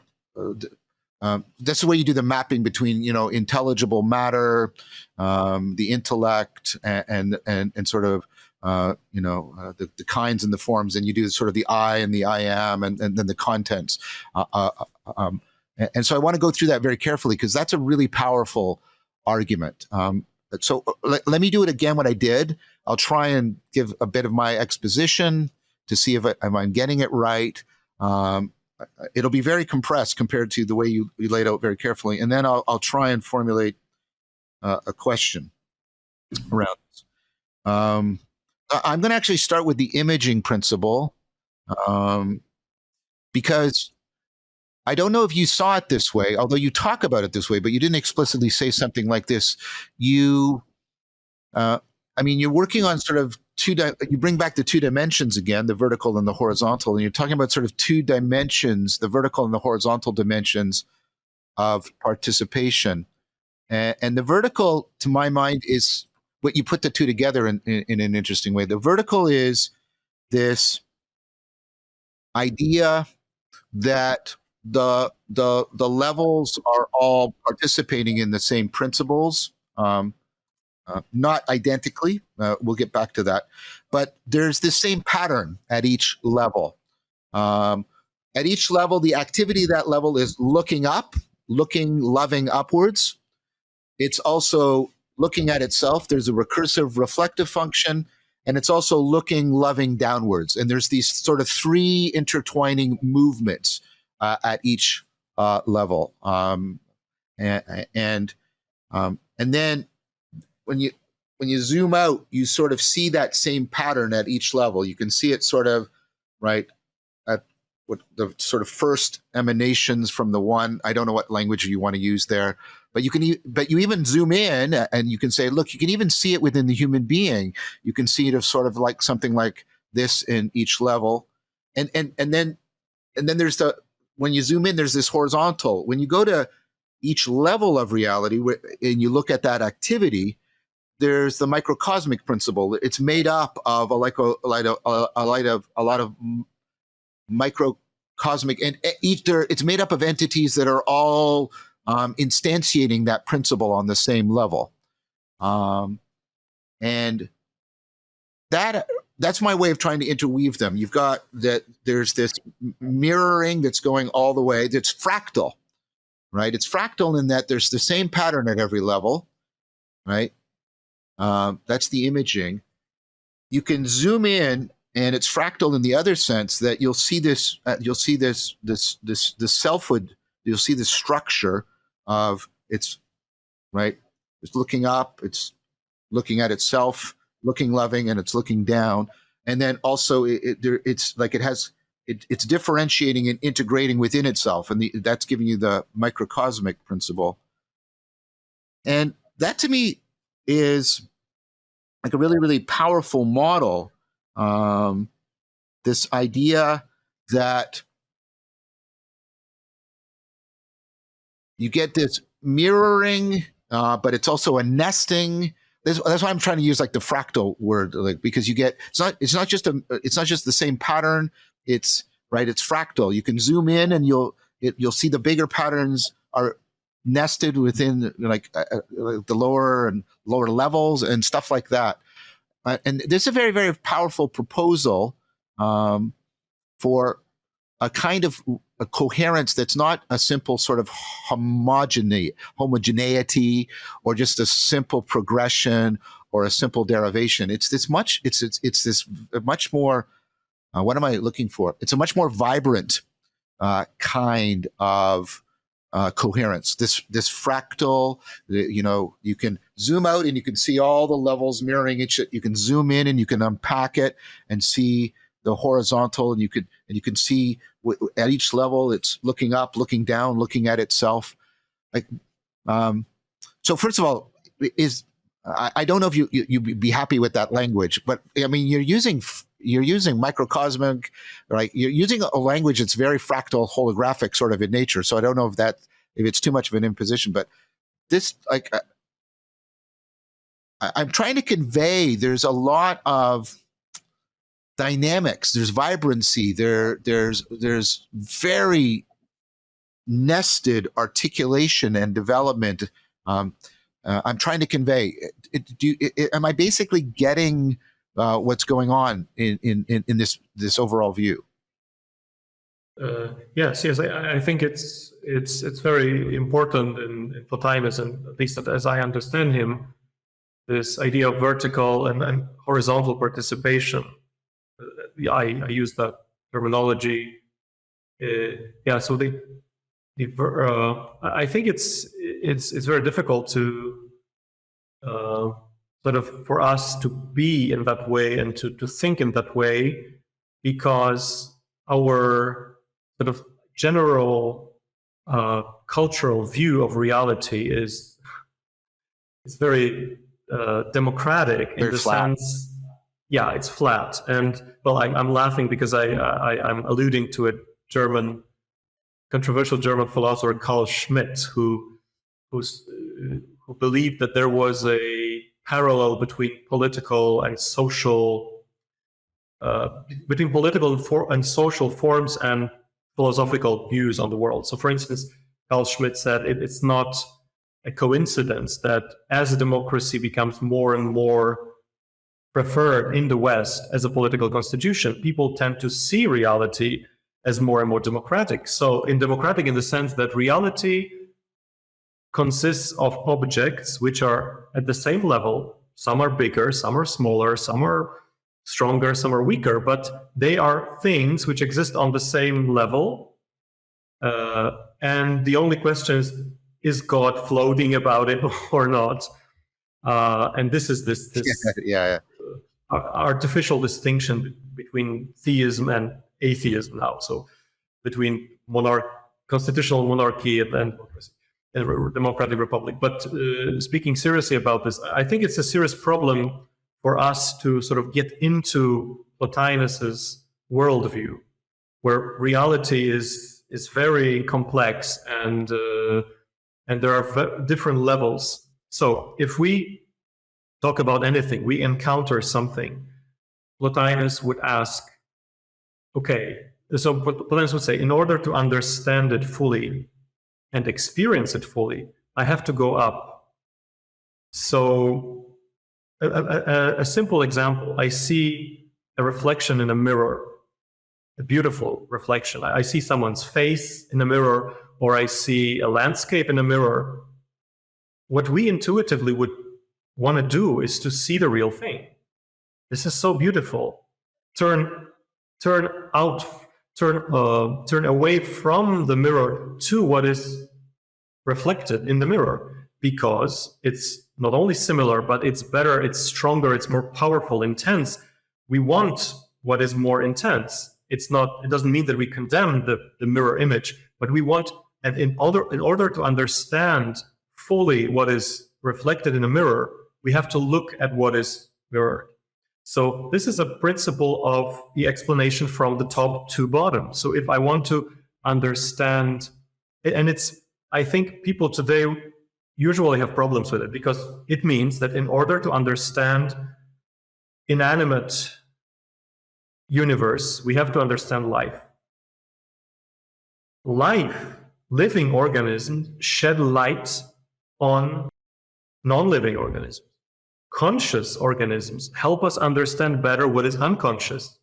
That's the way you do the mapping between, intelligible matter, the intellect, and sort of, the kinds and the forms, and you do sort of the I and the I am, and then the contents. And so I want to go through that very carefully because that's a really powerful argument. So let me do it again what I did. I'll try and give a bit of my exposition to see if I'm getting it right. It'll be very compressed compared to the way you laid out very carefully. And then I'll try and formulate a question around this. I'm going to actually start with the imaging principle because I don't know if you saw it this way, although you talk about it this way, but you didn't explicitly say something like this. You're working on sort of you bring back the two dimensions again, the vertical and the horizontal, and you're talking about sort of two dimensions, the vertical and the horizontal dimensions of participation. And the vertical, to my mind, is what you put the two together in an interesting way. The vertical is this idea that the levels are all participating in the same principles, not identically. We'll get back to that. But there's the same pattern at each level. At each level, the activity of that level is looking up, loving upwards. It's also looking at itself. There's a recursive reflective function, and it's also looking, loving downwards. And there's these sort of three intertwining movements at each level. And then when you zoom out, you sort of see that same pattern at each level. You can see it sort of right at what the sort of first emanations from the one. I don't know what language you want to use there, but you even zoom in and you can say, look, you can even see it within the human being. You can see it of sort of like something like this in each level, and then there's when you zoom in, there's this horizontal. When you go to each level of reality and you look at that activity, there's the microcosmic principle. It's made up of a lot of microcosmic, and it's made up of entities that are all instantiating that principle on the same level. And that's my way of trying to interweave them. You've got that there's this mirroring that's going all the way. That's fractal, right? It's fractal in that there's the same pattern at every level, right? That's the imaging. You can zoom in, and it's fractal in the other sense that you'll see this. You'll see this selfhood. You'll see the structure of it's right. It's looking up. It's looking at itself, looking loving, and it's looking down. And then also it's differentiating and integrating within itself, and that's giving you the microcosmic principle. And that to me is like a really, really powerful model. This idea that you get this mirroring, but it's also a nesting. That's why I'm trying to use like the fractal word, like, because you get it's not just the same pattern. It's right. It's fractal. You can zoom in and you'll see the bigger patterns are nested within like the lower and lower levels and stuff like that. And this is a very, very powerful proposal for a kind of a coherence that's not a simple sort of homogeneity or just a simple progression or a simple derivation. It's this much more. What am I looking for? It's a much more vibrant kind of coherence. This fractal, you can zoom out and you can see all the levels mirroring each. You can zoom in and you can unpack it and see the horizontal, and you can see at each level it's looking up, looking down, looking at itself. Like So first of all, I don't know if you'd be happy with that language, but I mean, you're using microcosmic, right? You're using a language that's very fractal, holographic sort of in nature. So I don't know if it's too much of an imposition, but this, like, I'm trying to convey, there's a lot of dynamics, there's vibrancy, there's very nested articulation and development. I'm trying to convey. Am I basically getting what's going on in this overall view? Yes. I think it's very important in Plotinus, and at least as I understand him, this idea of vertical and horizontal participation. I use that terminology. So I think it's very difficult to sort of for us to be in that way and to think in that way, because our sort of general cultural view of reality is very democratic in the sense. Yeah, it's flat. And well, I'm laughing because I'm alluding to a controversial German philosopher, Carl Schmitt, who believed that there was a parallel between political and social, between political and social forms and philosophical views on the world. So, for instance, Carl Schmitt said it's not a coincidence that as a democracy becomes more and more preferred in the West as a political constitution, people tend to see reality as more and more democratic. So democratic in the sense that reality consists of objects which are at the same level. Some are bigger, some are smaller, some are stronger, some are weaker, but they are things which exist on the same level. And the only question is God floating about it or not? And this is this artificial distinction between theism and atheism now. So between constitutional monarchy and democratic republic. But speaking seriously about this, I think it's a serious problem for us to sort of get into Plotinus's worldview, where reality is very complex and there are different levels. So if we talk about anything, we encounter something, Plotinus would ask, okay, so Plotinus would say, in order to understand it fully and experience it fully, I have to go up. So a simple example, I see a reflection in a mirror, a beautiful reflection. I see someone's face in a mirror, or I see a landscape in a mirror. What we intuitively would want to do is to see the real thing. This is so beautiful. Turn away from the mirror to what is reflected in the mirror, because it's not only similar, but it's better, it's stronger, it's more powerful, intense. We want what is more intense. It doesn't mean that we condemn the mirror image, but we want, and in order to understand fully what is reflected in a mirror, we have to look at what is mirrored. So this is a principle of the explanation from the top to bottom. So if I want to understand, and I think people today usually have problems with it, because it means that in order to understand inanimate universe, we have to understand life. Living organisms shed light on non-living organisms. Conscious organisms help us understand better what is unconscious.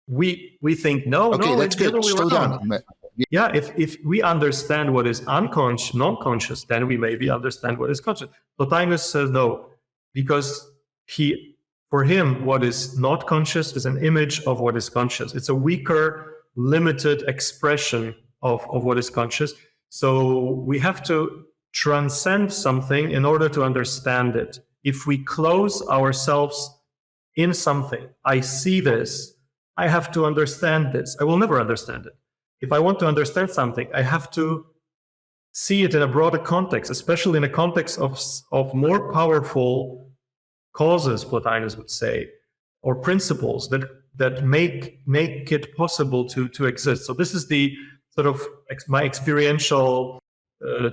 We think, okay, that's good. Slow down. Yeah, if we understand what is unconscious, non-conscious, then we maybe understand what is conscious. Plotinus says no, because for him, what is not conscious is an image of what is conscious. It's a weaker, limited expression of what is conscious. So we have to transcend something in order to understand it. If we close ourselves in something, I see this, I have to understand this, I will never understand it. If I want to understand something, I have to see it in a broader context, especially in a context of more powerful causes, Plotinus would say, or principles that make it possible to exist. So this is the sort of my experiential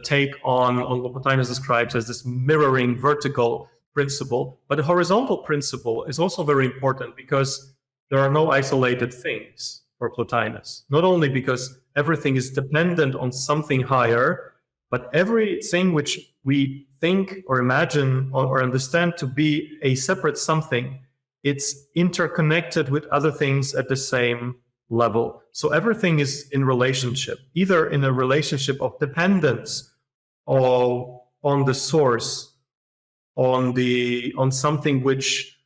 take on what Plotinus describes as this mirroring vertical principle. But the horizontal principle is also very important because there are no isolated things for Plotinus. Not only because everything is dependent on something higher, but everything which we think or imagine or understand to be a separate something, it's interconnected with other things at the same level. So everything is in relationship, either in a relationship of dependence or on the source, on something which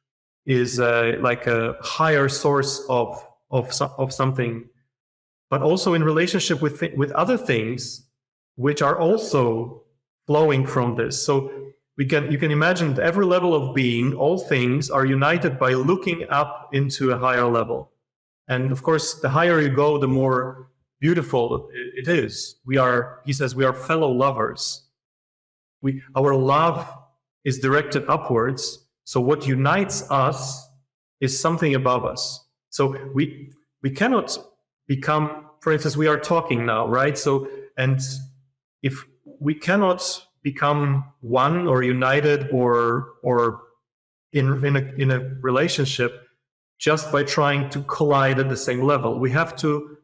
is like a higher source of something, but also in relationship with other things which are also flowing from this. So you can imagine at every level of being, all things are united by looking up into a higher level. And of course, the higher you go, the more beautiful it is. He says, we are fellow lovers. Our love is directed upwards. So what unites us is something above us. So we cannot become, for instance, we are talking now, right? So, and if we cannot become one or united or in a relationship just by trying to collide at the same level, we have to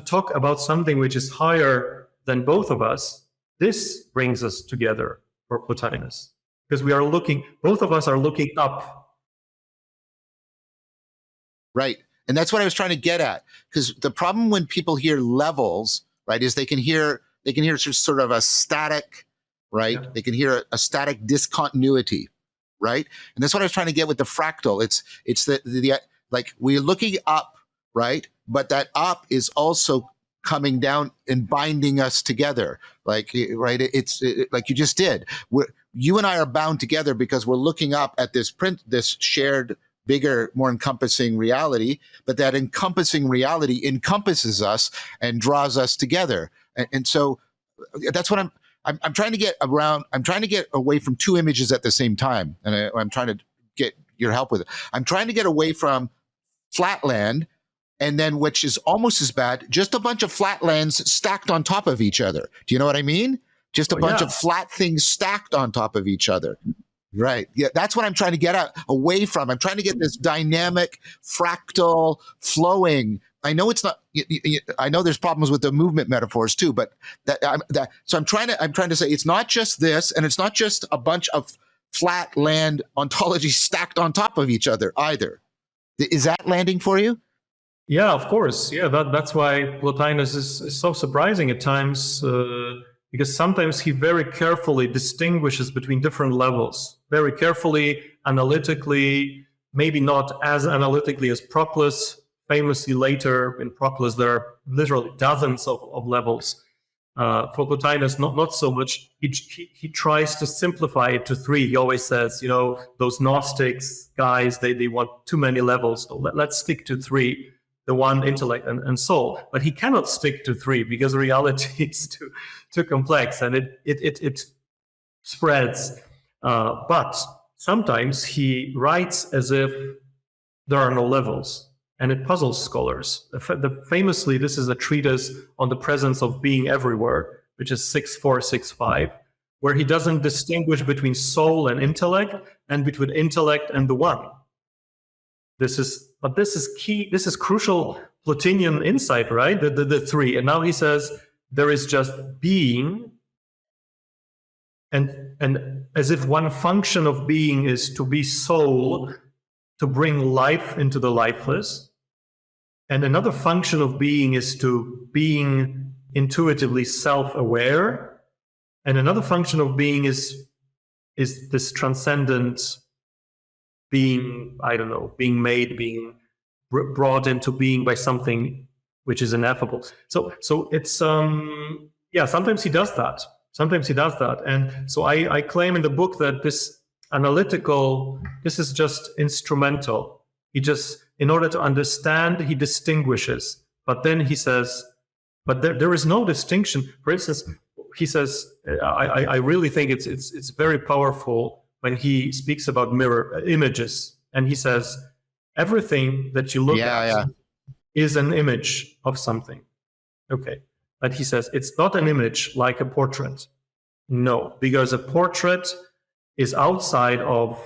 talk about something which is higher than both of us. This brings us together for Plotinus, because both of us are looking up. Right. And that's what I was trying to get at, because the problem when people hear levels, right, is they can hear sort of a static, right? Yeah. They can hear a static discontinuity, right? And that's what I was trying to get with the fractal. It's the like we're looking up, right? But that up is also coming down and binding us together, like, right? It's like you just did. You and I are bound together because we're looking up at this shared, bigger, more encompassing reality, but that encompassing reality encompasses us and draws us together. And so that's what I'm trying to get around. I'm trying to get away from two images at the same time. And I'm trying to get your help with it. I'm trying to get away from flatland, and then, which is almost as bad, just a bunch of flatlands stacked on top of each other. Do you know what I mean? Just a bunch of flat things stacked on top of each other. Right. Yeah, that's what I'm trying to get away from. I'm trying to get this dynamic, fractal, flowing. I know it's not. I know there's problems with the movement metaphors too, but so I'm trying to say it's not just this, and it's not just a bunch of flat land ontologies stacked on top of each other either. Is that landing for you? Yeah, of course. Yeah, that's why Plotinus is so surprising at times. Because sometimes he very carefully distinguishes between different levels, very carefully, analytically, maybe not as analytically as Proclus. Famously later in Proclus, there are literally dozens of levels. For Plotinus, not so much. He tries to simplify it to three. He always says, those Gnostics guys, they want too many levels. So let's stick to three. The one, intellect and soul, but he cannot stick to three because reality is too complex and it spreads. But sometimes he writes as if there are no levels, and it puzzles scholars. Famously, this is a treatise on the presence of being everywhere, which is 6465, where he doesn't distinguish between soul and intellect, and between intellect and the one. This is key. This is crucial Plotinian insight, right? The three. And now he says there is just being, and as if one function of being is to be soul, to bring life into the lifeless, and another function of being is to being intuitively self-aware, and another function of being is this transcendent being, being made, being brought into being by something which is ineffable. So it's sometimes he does that. And so I claim in the book that this analytical, this is just instrumental. He just, in order to understand, he distinguishes. But then he says, but there is no distinction. For instance, he says, I really think it's very powerful when he speaks about mirror images, and he says everything that you look at is an image of something. Okay, but he says it's not an image like a portrait. No, because a portrait is outside of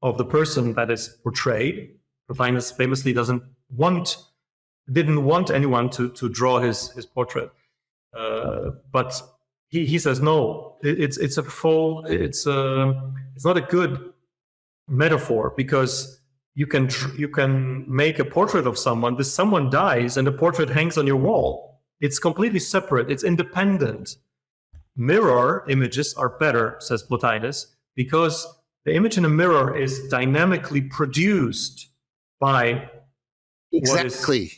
the person that is portrayed. Plotinus famously didn't want anyone to draw his portrait, but he says no. It's not a good metaphor, because you can make a portrait of someone. This someone dies, and the portrait hangs on your wall. It's completely separate. It's independent. Mirror images are better, says Plotinus, because the image in a mirror is dynamically produced by exactly.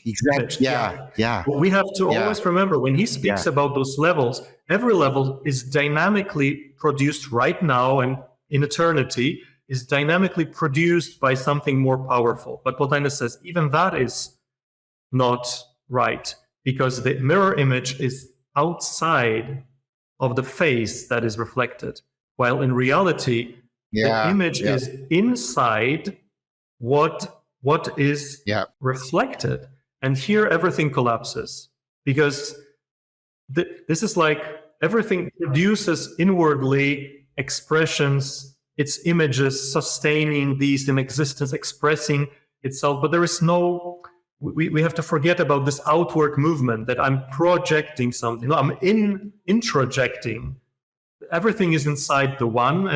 Yeah. But we have to always remember, when he speaks about those levels, every level is dynamically produced right now and in eternity, is dynamically produced by something more powerful. But Plotinus says even that is not right, because the mirror image is outside of the face that is reflected, while in reality, the image is inside what is reflected. And here everything collapses, because this is like everything produces inwardly expressions, its images sustaining these in existence, expressing itself. But there is no, we have to forget about this outward movement that I'm projecting something. No, I'm introjecting. Everything is inside the one,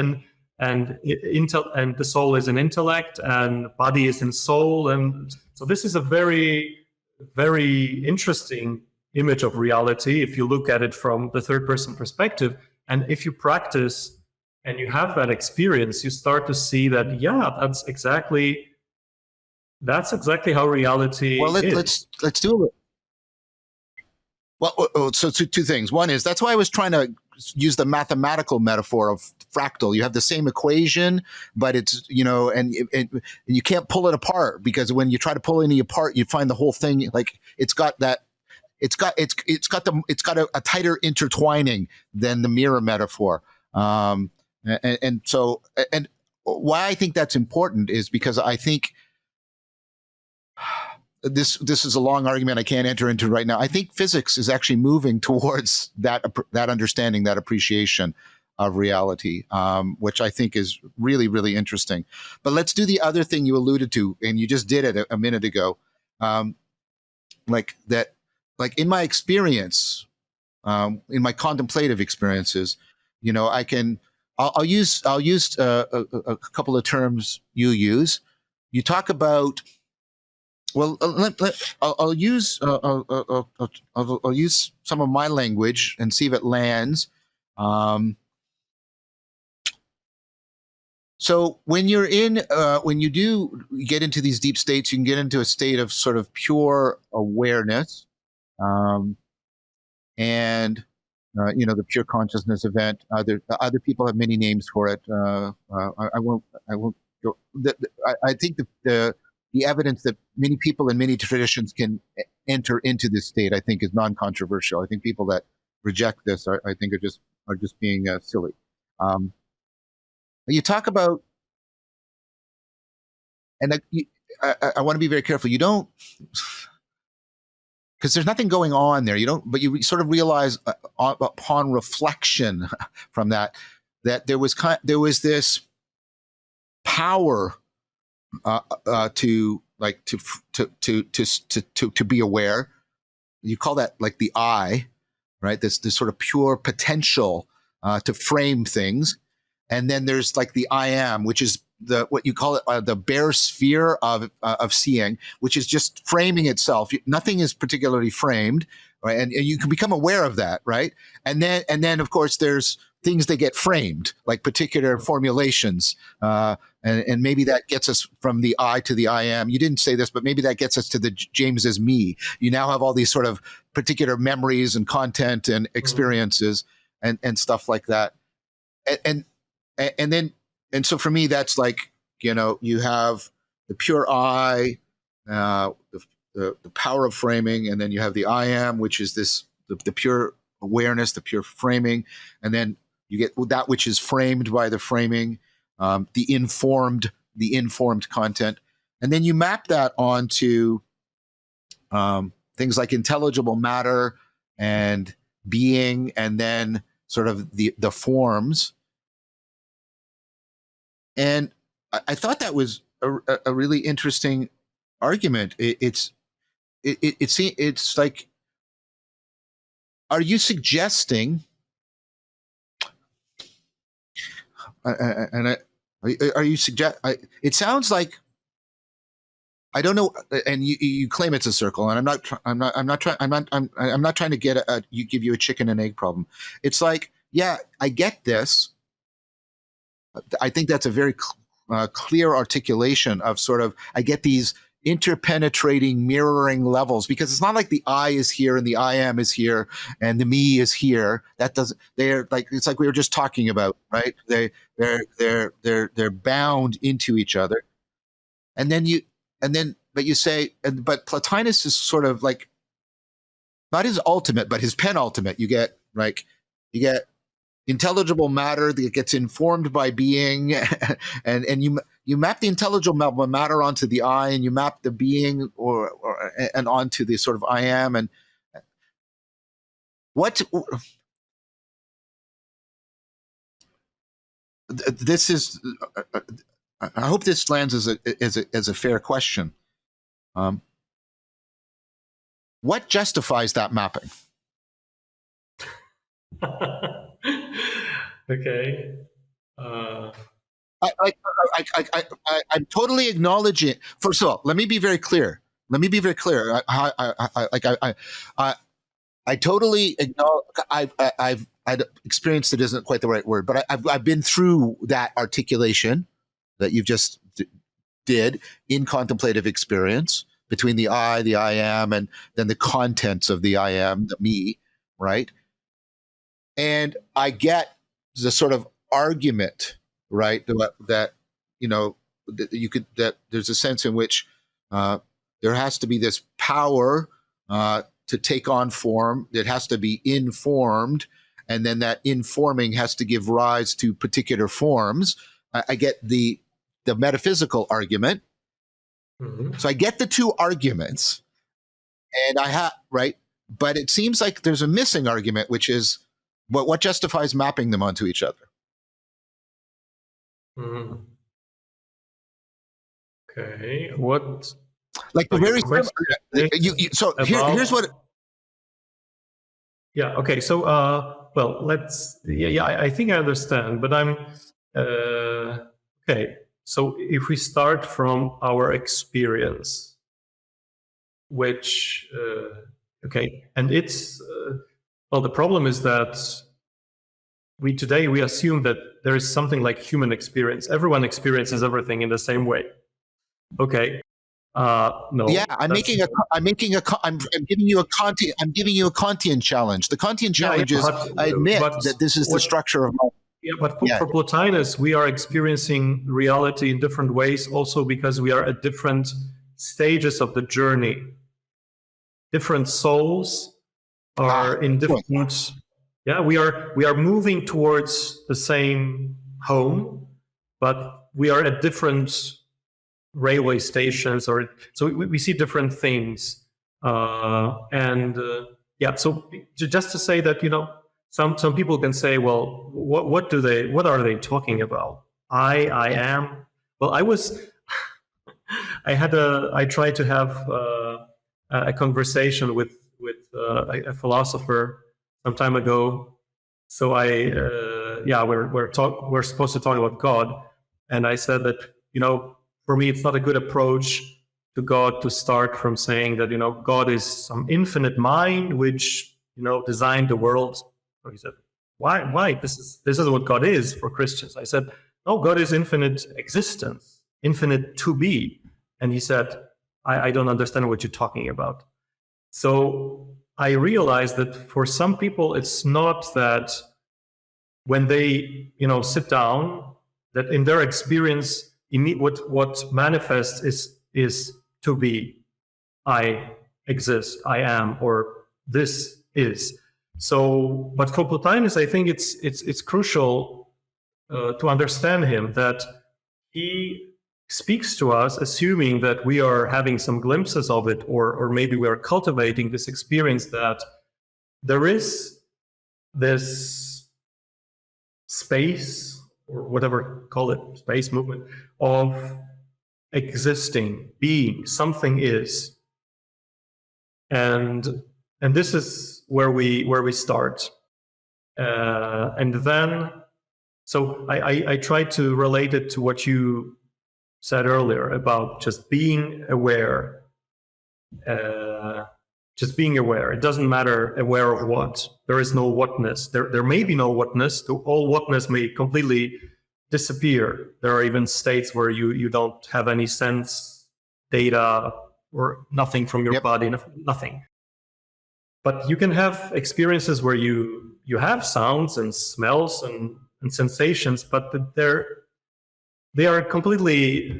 and the soul is in intellect, and body is in soul. And so this is a very, very interesting image of reality if you look at it from the third person perspective. And if you practice and you have that experience, you start to see that, that's exactly how reality is. Let's do it. Well, so two things. One is, that's why I was trying to use the mathematical metaphor of fractal. You have the same equation, but it's, and you can't pull it apart, because when you try to pull any apart, you find the whole thing, like it's got a tighter intertwining than the mirror metaphor. And why I think that's important is because I think this is a long argument I can't enter into right now. I think physics is actually moving towards that understanding, that appreciation of reality, which I think is really, really interesting. But let's do the other thing you alluded to, and you just did it a minute ago. Like in my experience, in my contemplative experiences, I'll use a couple of terms you use. You talk about, well, I'll use some of my language and see if it lands. So when when you do get into these deep states, you can get into a state of sort of pure awareness, and the pure consciousness event. Other people have many names for it. I won't go. I think the evidence that many people in many traditions can enter into this state, I think, is non-controversial. I think people that reject this, I think, are just being silly. You talk about, and I want to be very careful. You don't, because there's nothing going on there. You don't, but you sort of realize upon reflection from that there was this power to be aware. You call that like the I, right? This sort of pure potential to frame things. And then there's like the I am, which is what you call it, the bare sphere of seeing, which is just framing itself. Nothing is particularly framed, right? And you can become aware of that, right? And then of course there's things that get framed, like particular formulations, and maybe that gets us from the I to the I am. You didn't say this, but maybe that gets us to the James as me. You now have all these sort of particular memories and content and experiences and stuff like that, and so for me, that's like, you have the pure I, the power of framing, and then you have the I am, which is the pure awareness, the pure framing, and then you get that which is framed by the framing, the informed content, and then you map that onto things like intelligible matter and being, and then sort of the forms. And I thought that was a really interesting argument. It's like, are you suggesting? Are you suggest? It sounds like, I don't know. And you claim it's a circle, and I'm not trying to get give you a chicken and egg problem. It's like, yeah, I get this. I think that's a very clear articulation of sort of, I get these interpenetrating, mirroring levels, because it's not like the I is here and the I am is here and the me is here. That doesn't. They're like, it's like we were just talking about, right? They're bound into each other, but you say, but Plotinus is sort of like not his ultimate, but his penultimate. You get intelligible matter that gets informed by being, and you map the intelligible matter onto the I, and you map the being and onto the sort of I am. And what this is, I hope this lands as a fair question. What justifies that mapping? Okay. I'm totally acknowledging. First of all, let me be very clear. I totally acknowledge. I've experienced, it isn't quite the right word, but I've been through that articulation that you've just did in contemplative experience between the I am, and then the contents of the I am, the me, right? And I get the sort of argument, right, that there's a sense in which there has to be this power to take on form. It has to be informed, and then that informing has to give rise to particular forms. I get the metaphysical argument. Mm-hmm. So I get the two arguments, and right, but it seems like there's a missing argument, which is what justifies mapping them onto each other. Mm-hmm. Okay, what? Like the very here's what. Yeah. Okay. So, well, let's. Yeah. I think I understand, but I'm. Okay. So, if we start from our experience, which, okay, and it's. Well, the problem is that today we assume that there is something like human experience. Everyone experiences everything in the same way. Okay. No. Yeah, I'm giving you a Kantian challenge. The Kantian challenge is, I admit that this is the structure of my. Yeah, but for Plotinus, we are experiencing reality in different ways, also because we are at different stages of the journey. Different souls are in different. Yeah, we are moving towards the same home, but we are at different railway stations, or so we see different things. So just to say that, some people can say, well, what are they talking about? I am. Well, I tried to have a conversation with a philosopher some time ago. So we're supposed to talk about God, and I said that for me it's not a good approach to God to start from saying that God is some infinite mind which designed the world. So he said, why this is what God is for Christians. I said, no, God is infinite existence, infinite to be. And he said, I don't understand what you're talking about. So I realized that for some people, it's not that when they, sit down, that in their experience, what manifests is to be, I exist, I am, or this is. So, but for Plotinus, I think it's crucial to understand him, that he speaks to us assuming that we are having some glimpses of it, or maybe we are cultivating this experience that there is this space, or whatever, call it space movement, of existing, being, something is. And this is where we start. And then, so I try to relate it to what you said earlier about just being aware. Just being aware. It doesn't matter aware of what. There is no whatness. There may be no whatness. All whatness may completely disappear. There are even states where you don't have any sense data or nothing from your body, nothing. But you can have experiences where you have sounds and smells and sensations, but they are completely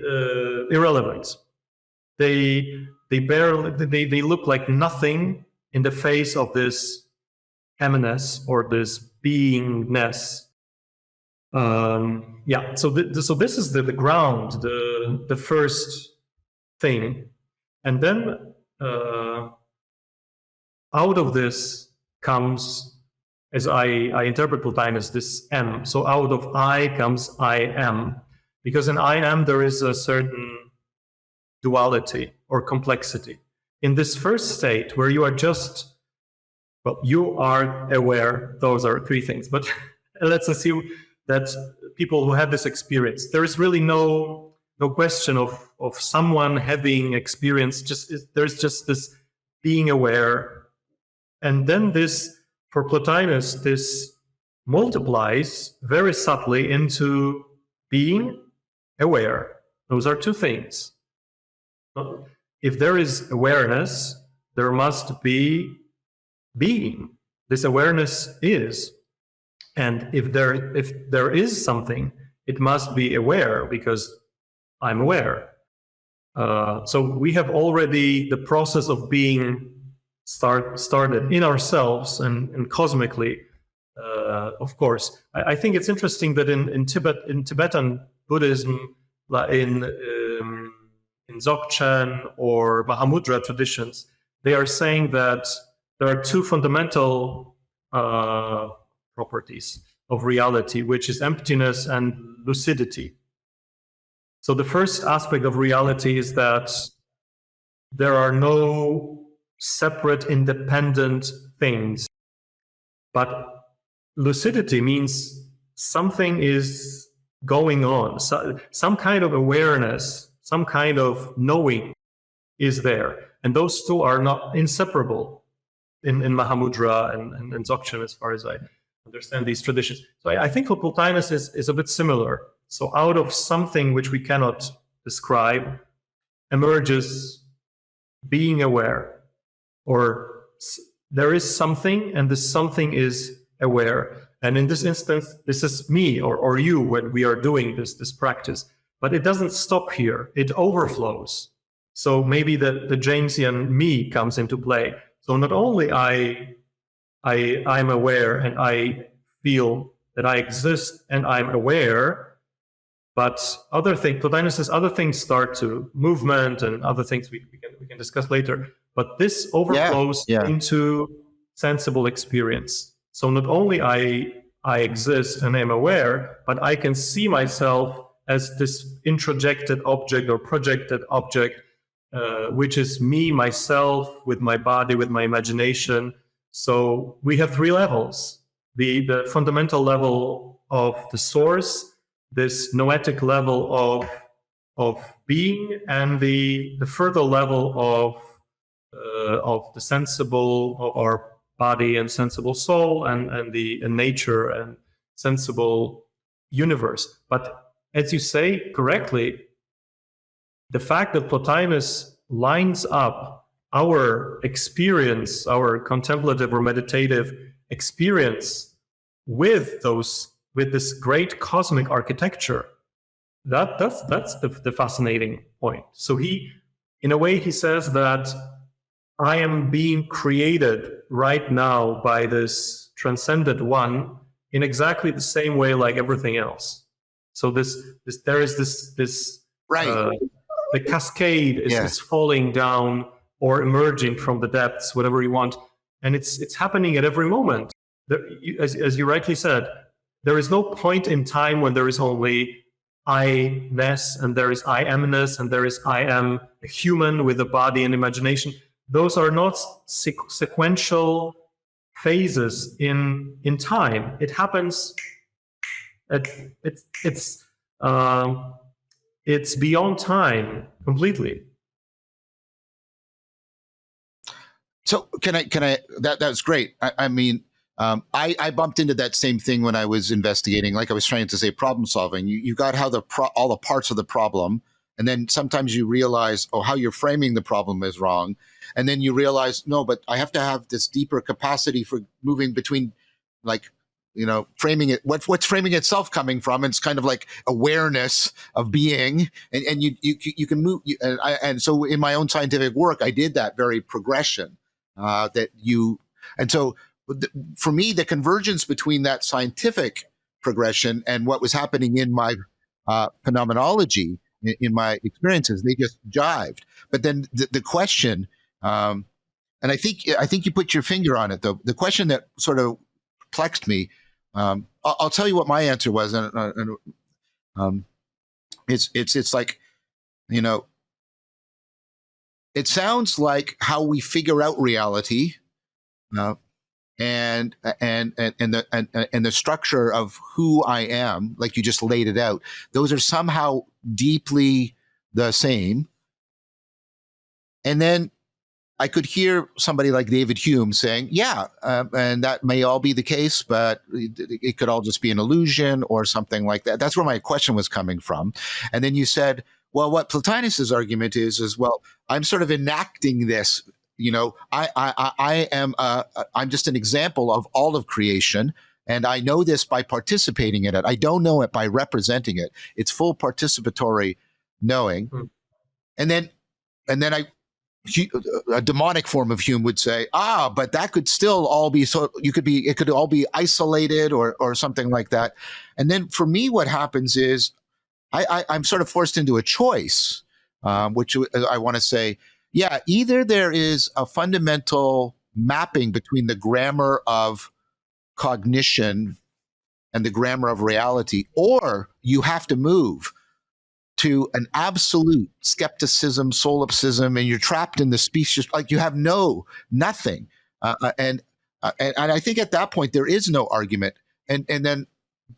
irrelevant. They look like nothing in the face of this eminence or this beingness. So this is the ground, the first thing, and then out of this comes, as I interpret Plotinus, this M. So out of I comes I am, because in I am there is a certain duality or complexity. In this first state where you are just, well, you are aware, those are three things, but let's assume that people who have this experience, there is really no question of someone having experience, there's just this being aware. And then this, for Plotinus, this multiplies very subtly into being aware. Those are two things. If there is awareness, there must be being. This awareness is. And if there is something, it must be aware, because I'm aware. So we have already the process of being started in ourselves and cosmically, of course. I think it's interesting that in Tibetan Buddhism, in Dzogchen or Mahamudra traditions, they are saying that there are two fundamental properties of reality, which is emptiness and lucidity. So the first aspect of reality is that there are no separate, independent things. But lucidity means something is going on, some kind of awareness, some kind of knowing is there. And those two are not inseparable in Mahamudra and Dzogchen, as far as I understand these traditions. So I think for Plotinus is a bit similar. So out of something which we cannot describe emerges being aware. Or there is something, and this something is aware. And in this instance, this is me or you when we are doing this practice. But it doesn't stop here. It overflows. So maybe the Jamesian me comes into play. So not only I'm aware and I feel that I exist and I'm aware, but Plotinus says other things start to movement and other things we can discuss later. But this overflows into sensible experience. So not only I exist and I'm aware, but I can see myself as this introjected object or projected object, which is me, myself, with my body, with my imagination. So we have three levels. The fundamental level of the source, this noetic level of being, and the further level of the sensible, or body and sensible soul, and the nature and sensible universe. But as you say correctly, the fact that Plotinus lines up our experience, our contemplative or meditative experience with this great cosmic architecture, that's the fascinating point. So he, in a way, he says that I am being created right now by this transcended one in exactly the same way like everything else. So there is this Right. the cascade is falling down or emerging from the depths, whatever you want, and it's happening at every moment. As you rightly said, there is no point in time when there is only I-ness and there is I-amness and there is I am a human with a body and imagination. Those are not sequential phases in time. It happens. It's beyond time completely. So can I? That was great. I mean, I bumped into that same thing when I was investigating. Like I was trying to say, problem solving. You got how all the parts of the problem, and then sometimes you realize, how you're framing the problem is wrong, and then you realize, no, but I have to have this deeper capacity for moving between, like, framing it. What's framing itself coming from? And it's kind of like awareness of being, and you can move. And so in my own scientific work, I did that very progression. And so for me, the convergence between that scientific progression and what was happening in my phenomenology, in my experiences, they just jived. But then the question, and I think you put your finger on it, though. The question that sort of perplexed me, I'll tell you what my answer was, and it's like, it sounds like how we figure out reality, and the structure of who I am, like you just laid it out. Those are somehow deeply the same. And then I could hear somebody like David Hume saying, and that may all be the case, but it could all just be an illusion or something like that. That's where my question was coming from. And then you said, well, what Plotinus's argument is, well, I'm sort of enacting this. I'm just an example of all of creation, and I know this by participating in it. I don't know it by representing it. It's full participatory knowing. And then a demonic form of Hume would say, but that could still all be it could all be isolated or something like that. And then for me, what happens is I'm sort of forced into a choice, which I want to say, either there is a fundamental mapping between the grammar of cognition and the grammar of reality, or you have to move to an absolute skepticism, solipsism, and you're trapped in the species, like you have nothing. And I think at that point there is no argument. And then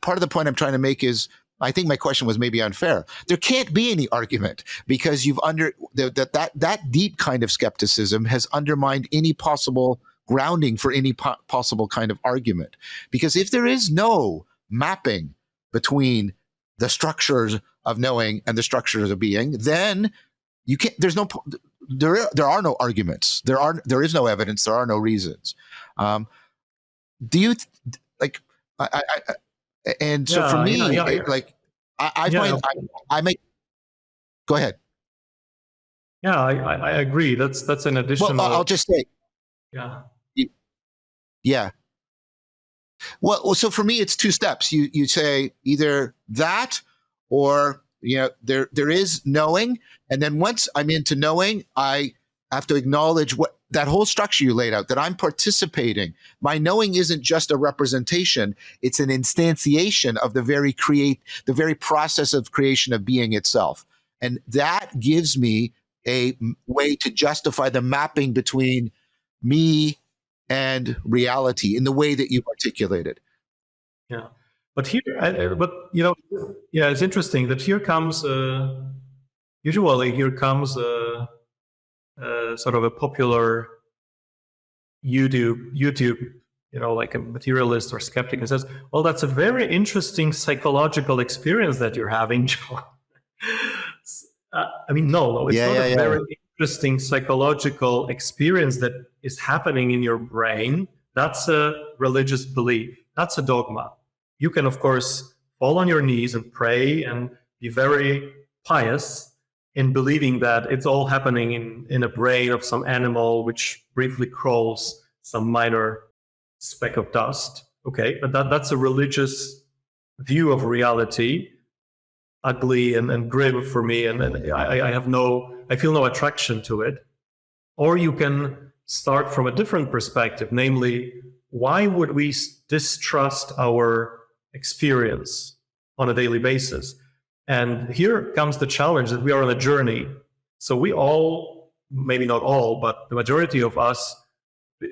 part of the point I'm trying to make is, I think my question was maybe unfair. There can't be any argument because that deep kind of skepticism has undermined any possible grounding for any possible kind of argument. Because if there is no mapping between the structures of knowing and the structures of being, then you can't. There are no arguments. There is no evidence. There are no reasons. Do you like? So for me, like I find I make. Go ahead. Yeah, I agree. That's an additional. Well, I'll just say. Yeah. Yeah. Well, so for me, it's two steps. You say either that, or there is knowing, and then once I'm into knowing, I have to acknowledge what that whole structure you laid out, that I'm participating. My knowing isn't just a representation; it's an instantiation of the very process of creation of being itself, and that gives me a way to justify the mapping between me and reality in the way that you've articulated. Yeah, but it's interesting that here comes sort of a popular YouTube, like a materialist or skeptic, and says, "Well, that's a very interesting psychological experience that you're having, John." No, it's not a very interesting psychological experience that is happening in your brain. That's a religious belief. That's a dogma. You can, of course, fall on your knees and pray and be very pious, in believing that it's all happening in a brain of some animal which briefly crawls some minor speck of dust. Okay, but that's a religious view of reality, ugly and grim for me, and I feel no attraction to it. Or you can start from a different perspective, namely, why would we distrust our experience on a daily basis? And here comes the challenge that we are on a journey. So we all, maybe not all, but the majority of us,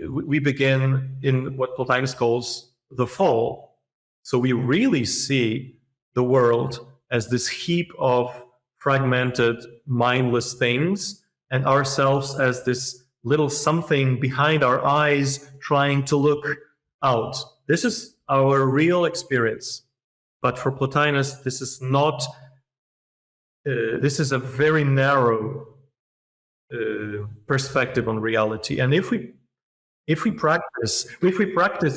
we begin in what Plotinus calls the fall. So we really see the world as this heap of fragmented, mindless things, and ourselves as this little something behind our eyes trying to look out. This is our real experience. But for Plotinus, this is not, this is a very narrow perspective on reality. And if we practice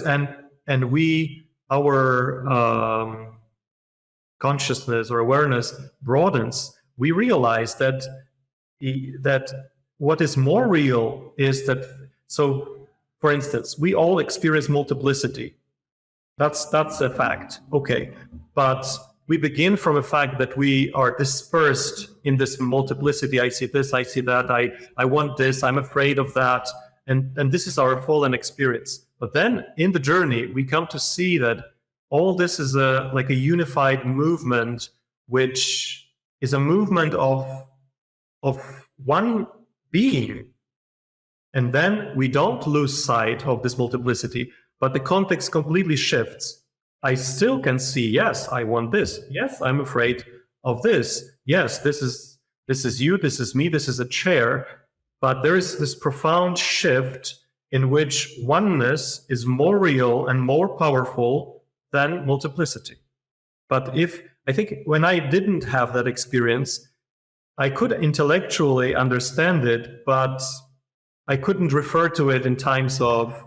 and our consciousness or awareness broadens, we realize that what is more real is that, so for instance, we all experience multiplicity. That's a fact. Okay. But we begin from a fact that we are dispersed in this multiplicity. I see this, I see that, I want this, I'm afraid of that. And this is our fallen experience. But then in the journey, we come to see that all this is like a unified movement, which is a movement of one being. And then we don't lose sight of this multiplicity, but the context completely shifts. I still can see, yes, I want this. Yes, I'm afraid of this. Yes, this is you, this is me, this is a chair. But there is this profound shift in which oneness is more real and more powerful than multiplicity. But I think when I didn't have that experience, I could intellectually understand it, but I couldn't refer to it in times of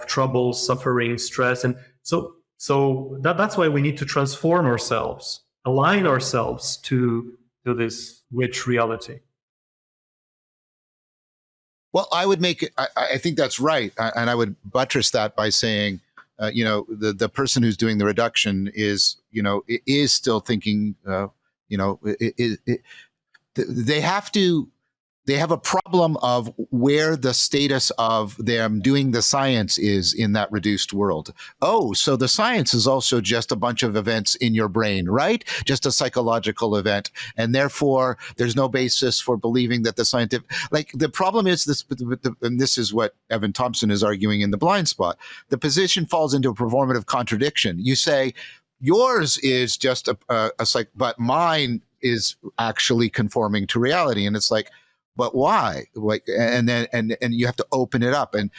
trouble, suffering, stress. And so that's why we need to transform ourselves, align ourselves to this rich reality. Well, I would make it, I think that's right. And I would buttress that by saying, the person who's doing the reduction is still thinking, they have a problem of where the status of them doing the science is in that reduced world. Oh, so the science is also just a bunch of events in your brain, right? Just a psychological event. And therefore, there's no basis for believing that the scientific, like the problem is this, and this is what Evan Thompson is arguing in The Blind Spot. The position falls into a performative contradiction. You say, yours is just but mine is actually conforming to reality. And it's like, but why? Like, and then you have to open it up. And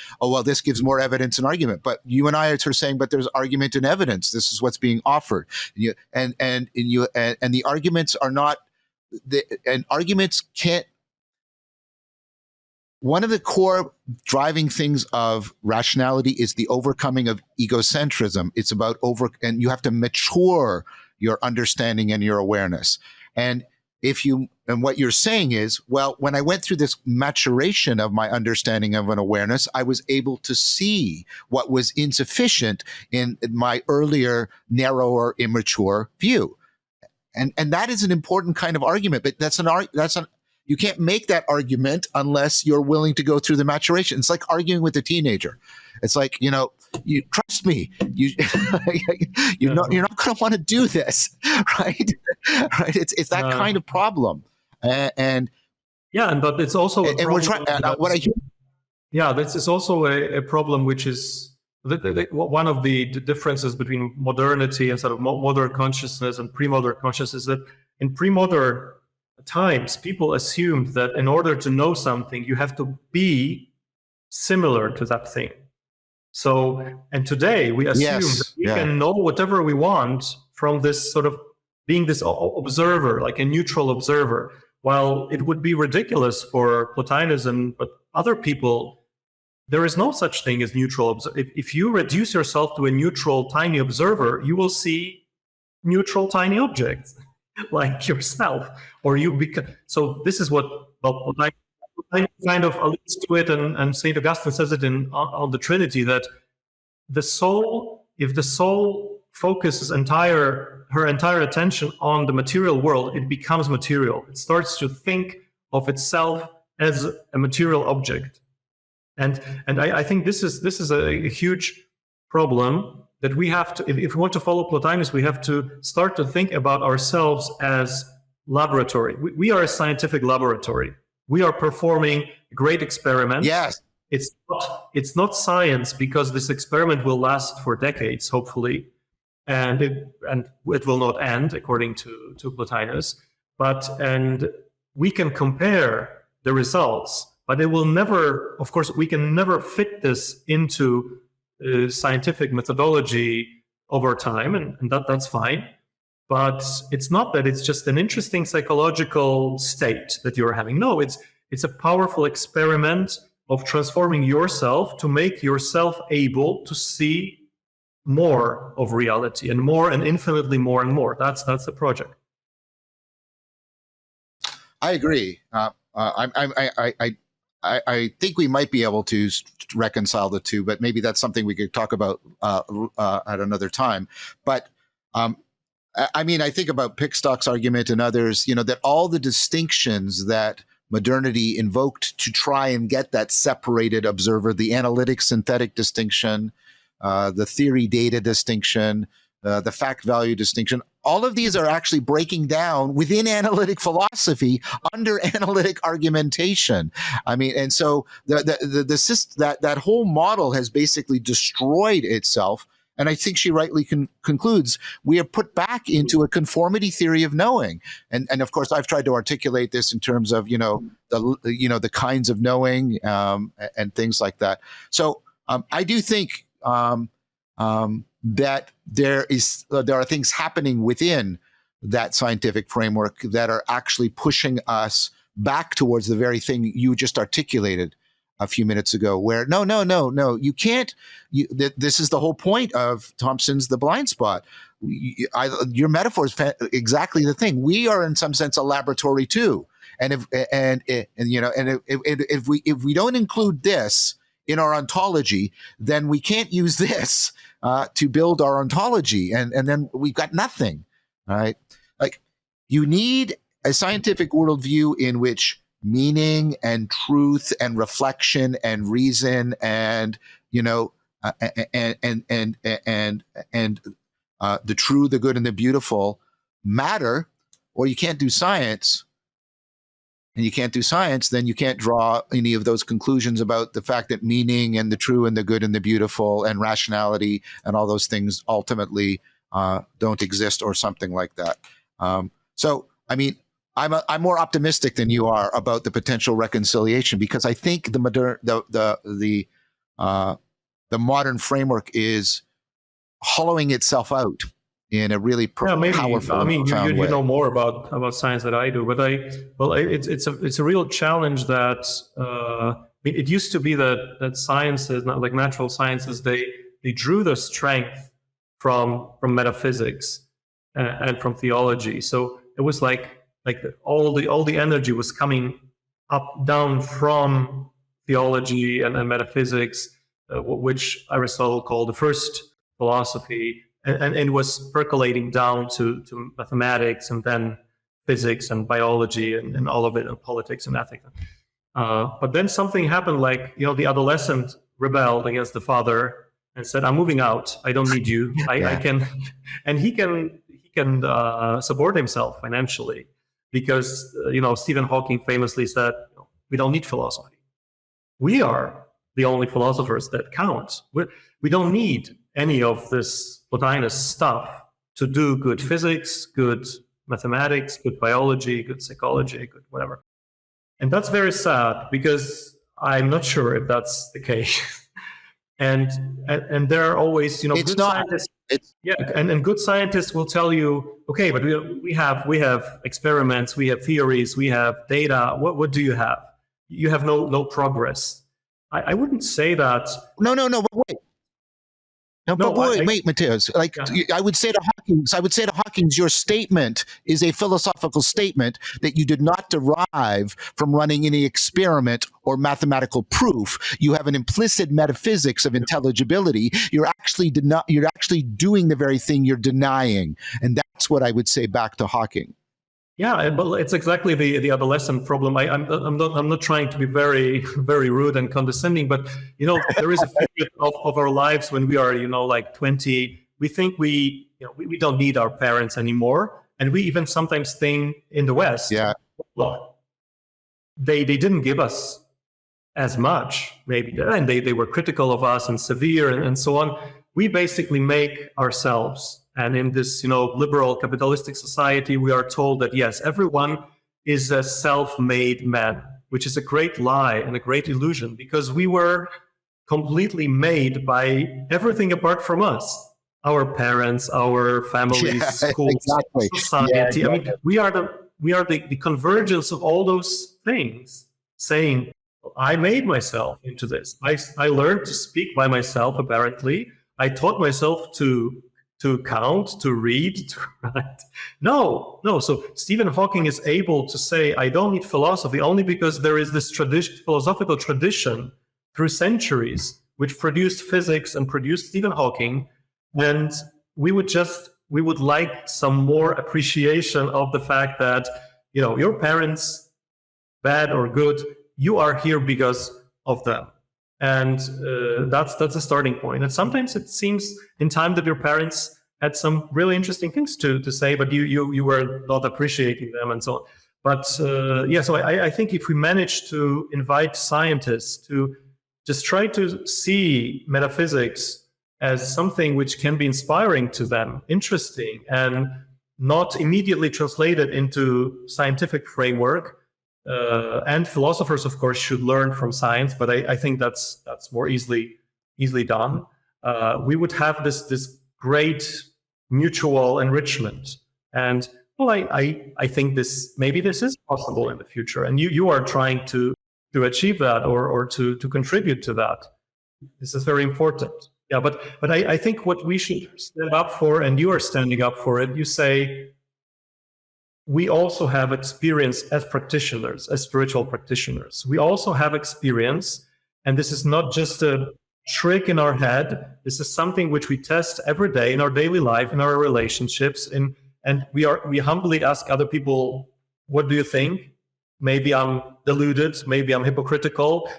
this gives more evidence and argument. But you and I are sort of saying, but there's argument and evidence. This is what's being offered. And the arguments are not. And arguments can't. One of the core driving things of rationality is the overcoming of egocentrism. It's about and you have to mature your understanding and your awareness. And what you're saying is, well, when I went through this maturation of my understanding of an awareness, I was able to see what was insufficient in my earlier, narrower, immature view. And that is an important kind of argument, but you can't make that argument unless you're willing to go through the maturation. It's like arguing with a teenager. It's like, you trust me. You're not going to want to do this, right? Right? It's that kind of problem, but it's also a problem. We're trying. This is also a problem, which is one of the differences between modernity and sort of modern consciousness and pre-modern consciousness. That in pre-modern times, people assumed that in order to know something, you have to be similar to that thing. So, and today we assume that we can know whatever we want from this sort of being this observer, like a neutral observer. While it would be ridiculous for Platonism, but other people, there is no such thing as neutral observer. If you reduce yourself to a neutral, tiny observer, you will see neutral, tiny objects. like yourself, or you become. So this is what I kind of alludes to it, and Saint Augustine says it on the Trinity, that the soul, if the soul focuses her entire attention on the material world, it becomes material. It starts to think of itself as a material object, and I think this is a huge problem that we have to. If we want to follow Plotinus, we have to start to think about ourselves as laboratory. We are a scientific laboratory. We are performing a great experiment. Yes. It's not science, because this experiment will last for decades, hopefully, and it will not end, according to Plotinus. And we can compare the results, but it will never. Of course, we can never fit this into scientific methodology over time, and that's fine. But it's not that it's just an interesting psychological state that you're having. No, it's a powerful experiment of transforming yourself to make yourself able to see more of reality, and more, and infinitely more and more. That's the project. I agree. I think we might be able to reconcile the two, but maybe that's something we could talk about at another time. But I mean, I think about Pickstock's argument and others, that all the distinctions that modernity invoked to try and get that separated observer, the analytic synthetic distinction, the theory data distinction, the fact value distinction, all of these are actually breaking down within analytic philosophy under analytic argumentation. I mean, and so that whole model has basically destroyed itself. And I think she rightly concludes we are put back into a conformity theory of knowing. And of course, I've tried to articulate this in terms of the kinds of knowing and things like that. So I do think that there are things happening within that scientific framework that are actually pushing us back towards the very thing you just articulated a few minutes ago, where no, you can't. This is the whole point of Thompson's The Blind Spot. Your metaphor is exactly the thing. We are in some sense a laboratory too, and if we don't include this in our ontology, then we can't use this to build our ontology, and then we've got nothing. All right, like you need a scientific worldview in which meaning and truth and reflection and reason and the true, the good, and the beautiful matter, or you can't do science. And you can't do science, then you can't draw any of those conclusions about the fact that meaning and the true and the good and the beautiful and rationality and all those things ultimately don't exist, or something like that. So, I mean, I'm more optimistic than you are about the potential reconciliation, because I think the modern framework is hollowing itself out in a really powerful. I mean, you know more about science than I do, but it's a real challenge that it used to be that sciences, not like natural sciences, they drew their strength from metaphysics and from theology. So it was like all the energy was coming down from theology and metaphysics, which Aristotle called the first philosophy. And it was percolating down to mathematics, and then physics and biology and all of it, and politics and ethics. But then something happened, like, the adolescent rebelled against the father and said, "I'm moving out. I don't need you. I can," and he can support himself financially, because Stephen Hawking famously said, "We don't need philosophy. We are the only philosophers that count. We don't need any of this Plotinus stuff to do good physics, good mathematics, good biology, good psychology, good whatever." And that's very sad, because I'm not sure if that's the case. and there are always, it's good not. scientists. And good scientists will tell you, okay, but we have experiments, we have theories, we have data. What do you have? You have no progress. I wouldn't say that. No, but wait. No, but wait, Mateusz. Like I would say to Hawkins, your statement is a philosophical statement that you did not derive from running any experiment or mathematical proof. You have an implicit metaphysics of intelligibility. You're actually doing the very thing you're denying, and that's what I would say back to Hawking. Yeah, but it's exactly the adolescent problem. I'm not trying to be very very rude and condescending, but there is a period of our lives when we are like 20. We think we don't need our parents anymore, and we even sometimes think in the West, well, they didn't give us as much, maybe, and they were critical of us and severe and so on. We basically make ourselves. And in this, liberal capitalistic society, we are told that, yes, everyone is a self-made man, which is a great lie and a great illusion, because we were completely made by everything apart from us. Our parents, our families, schools, society. Yeah, I mean, we are the convergence of all those things, saying, I made myself into this. I learned to speak by myself, apparently. I taught myself to count, to read, to write. No. So Stephen Hawking is able to say, I don't need philosophy, only because there is this philosophical tradition through centuries, which produced physics and produced Stephen Hawking. And we would like some more appreciation of the fact that, your parents, bad or good, you are here because of them. And that's a starting point. And sometimes it seems in time that your parents had some really interesting things to say, but you were not appreciating them and so on. But so I think if we manage to invite scientists to just try to see metaphysics as something which can be inspiring to them, interesting, and not immediately translated into scientific framework, and philosophers, of course, should learn from science, but I think that's more easily done. We would have this great mutual enrichment, and I think this is possible in the future, and you are trying to achieve that or to contribute to that. This is very important. Yeah, but I think what we should stand up for, and you are standing up for it. You say, we also have experience as practitioners, as spiritual practitioners. We also have experience, and this is not just a trick in our head. This is something which we test every day in our daily life, in our relationships, and we humbly ask other people, what do you think? Maybe I'm deluded, maybe I'm hypocritical.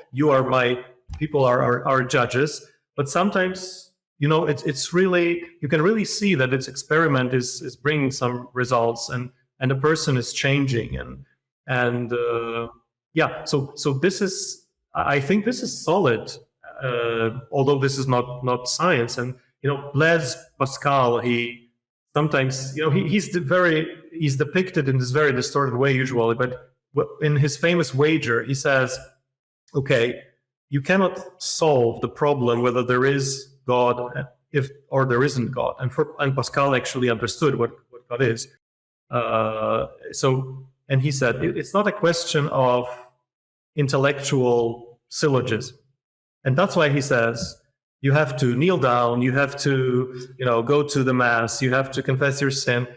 People are our judges. But sometimes, it's really, you can really see that its experiment is bringing some results, and the person is changing, so this is, I think this is solid, although this is not science. And Blaise Pascal, he sometimes he's depicted in this very distorted way usually, but in his famous wager, he says, okay, you cannot solve the problem whether there is God or there isn't God, and Pascal actually understood what God is. And he said, it's not a question of intellectual syllogism. And that's why he says, you have to kneel down, you have to, go to the mass, you have to confess your sin.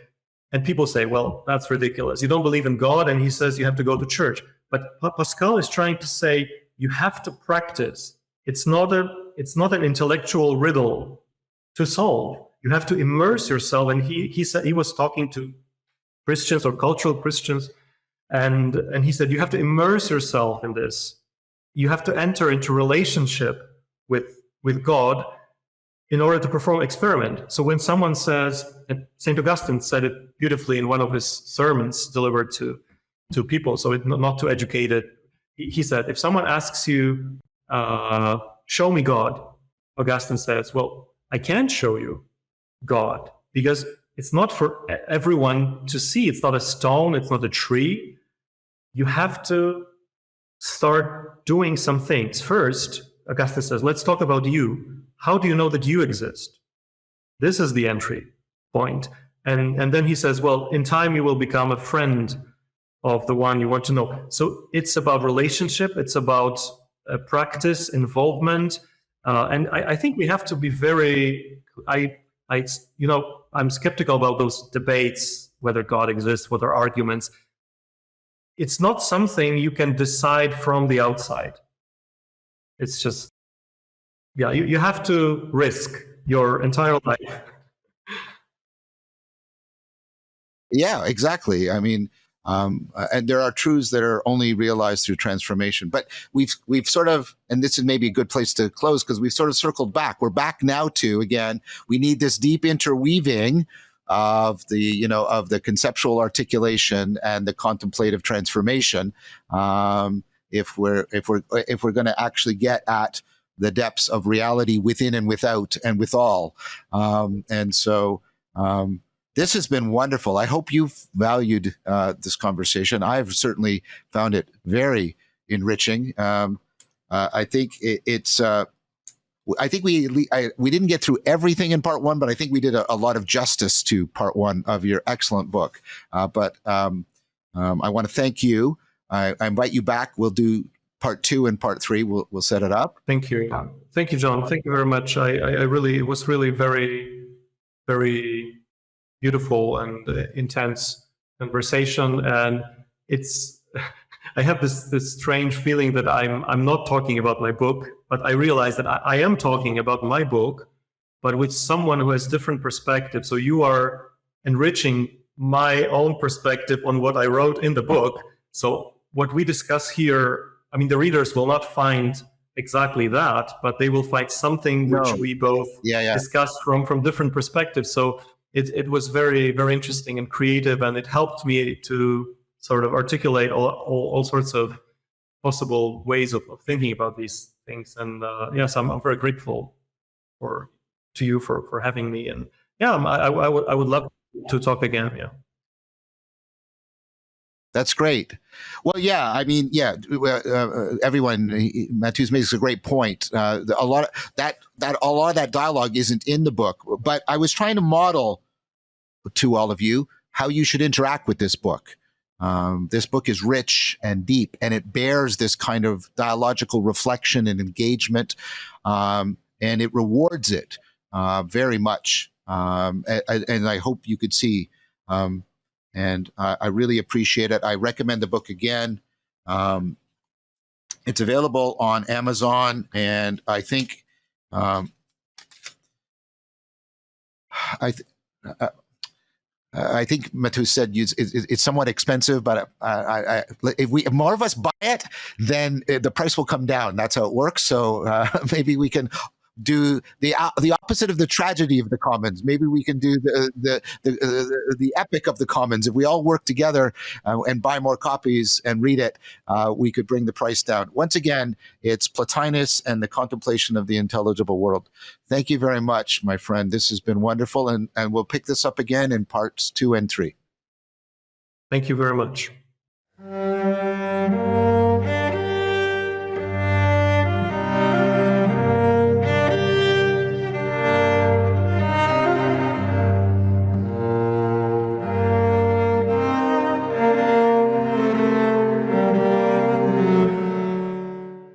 And people say, well, that's ridiculous. You don't believe in God. And he says, you have to go to church. But Pascal is trying to say, you have to practice. It's not an intellectual riddle to solve. You have to immerse yourself. And he said, he was talking to Christians or cultural Christians, and he said, you have to immerse yourself in this. You have to enter into relationship with God in order to perform experiment. So when someone says, and St. Augustine said it beautifully in one of his sermons delivered to people, so not to educate it, he said, if someone asks you, show me God, Augustine says, well, I can't show you God, because it's not for everyone to see. It's not a stone. It's not a tree. You have to start doing some things. First, Augustine says, let's talk about you. How do you know that you exist? This is the entry point. And then he says, well, in time you will become a friend of the one you want to know. So it's about relationship. It's about practice, involvement, And I think we have to be very, I'm skeptical about those debates, whether God exists, whether arguments. It's not something you can decide from the outside. It's just, you have to risk your entire life. Yeah, exactly. I mean, and there are truths that are only realized through transformation. But we've sort of, and this is maybe a good place to close because we've sort of circled back. We're back now to, again, we need this deep interweaving of the conceptual articulation and the contemplative transformation. If we're going to actually get at the depths of reality within and without and with all, and so. This has been wonderful. I hope you've valued this conversation. I've certainly found it very enriching. I think it's. I think we didn't get through everything in part one, but I think we did a lot of justice to part one of your excellent book. But I want to thank you. I invite you back. We'll do part two and part three. We'll set it up. Thank you. Thank you, John. Thank you very much. It was really very, very beautiful and intense conversation, and I have this strange feeling that I'm not talking about my book, but I realize that I am talking about my book, but with someone who has different perspectives. So you are enriching my own perspective on what I wrote in the book. So what we discuss here, I mean, the readers will not find exactly that, but they will find something which we both discussed from different perspectives. So it was very, very interesting and creative, and it helped me to sort of articulate all sorts of possible ways of thinking about these things. And yes, I'm very grateful to you for having me. And I would love to talk again. Yeah. That's great. Well, I mean, everyone, Mateusz makes a great point. A lot of that dialogue isn't in the book, but I was trying to model to all of you how you should interact with this book. This book is rich and deep, and it bears this kind of dialogical reflection and engagement, and it rewards it very much. And I hope you could see. And I really appreciate it. I recommend the book again. It's available on Amazon, and I think I think Mateusz said it's somewhat expensive, but if more of us buy it, then the price will come down. That's how it works. So maybe we can do the opposite of the tragedy of the commons. Maybe we can do the epic of the commons. If we all work together and buy more copies and read it, we could bring the price down. Once again, it's Plotinus and the Contemplation of the Intelligible World. Thank you very much, my friend. This has been wonderful, and we'll pick this up again in parts 2 and 3. Thank you very much.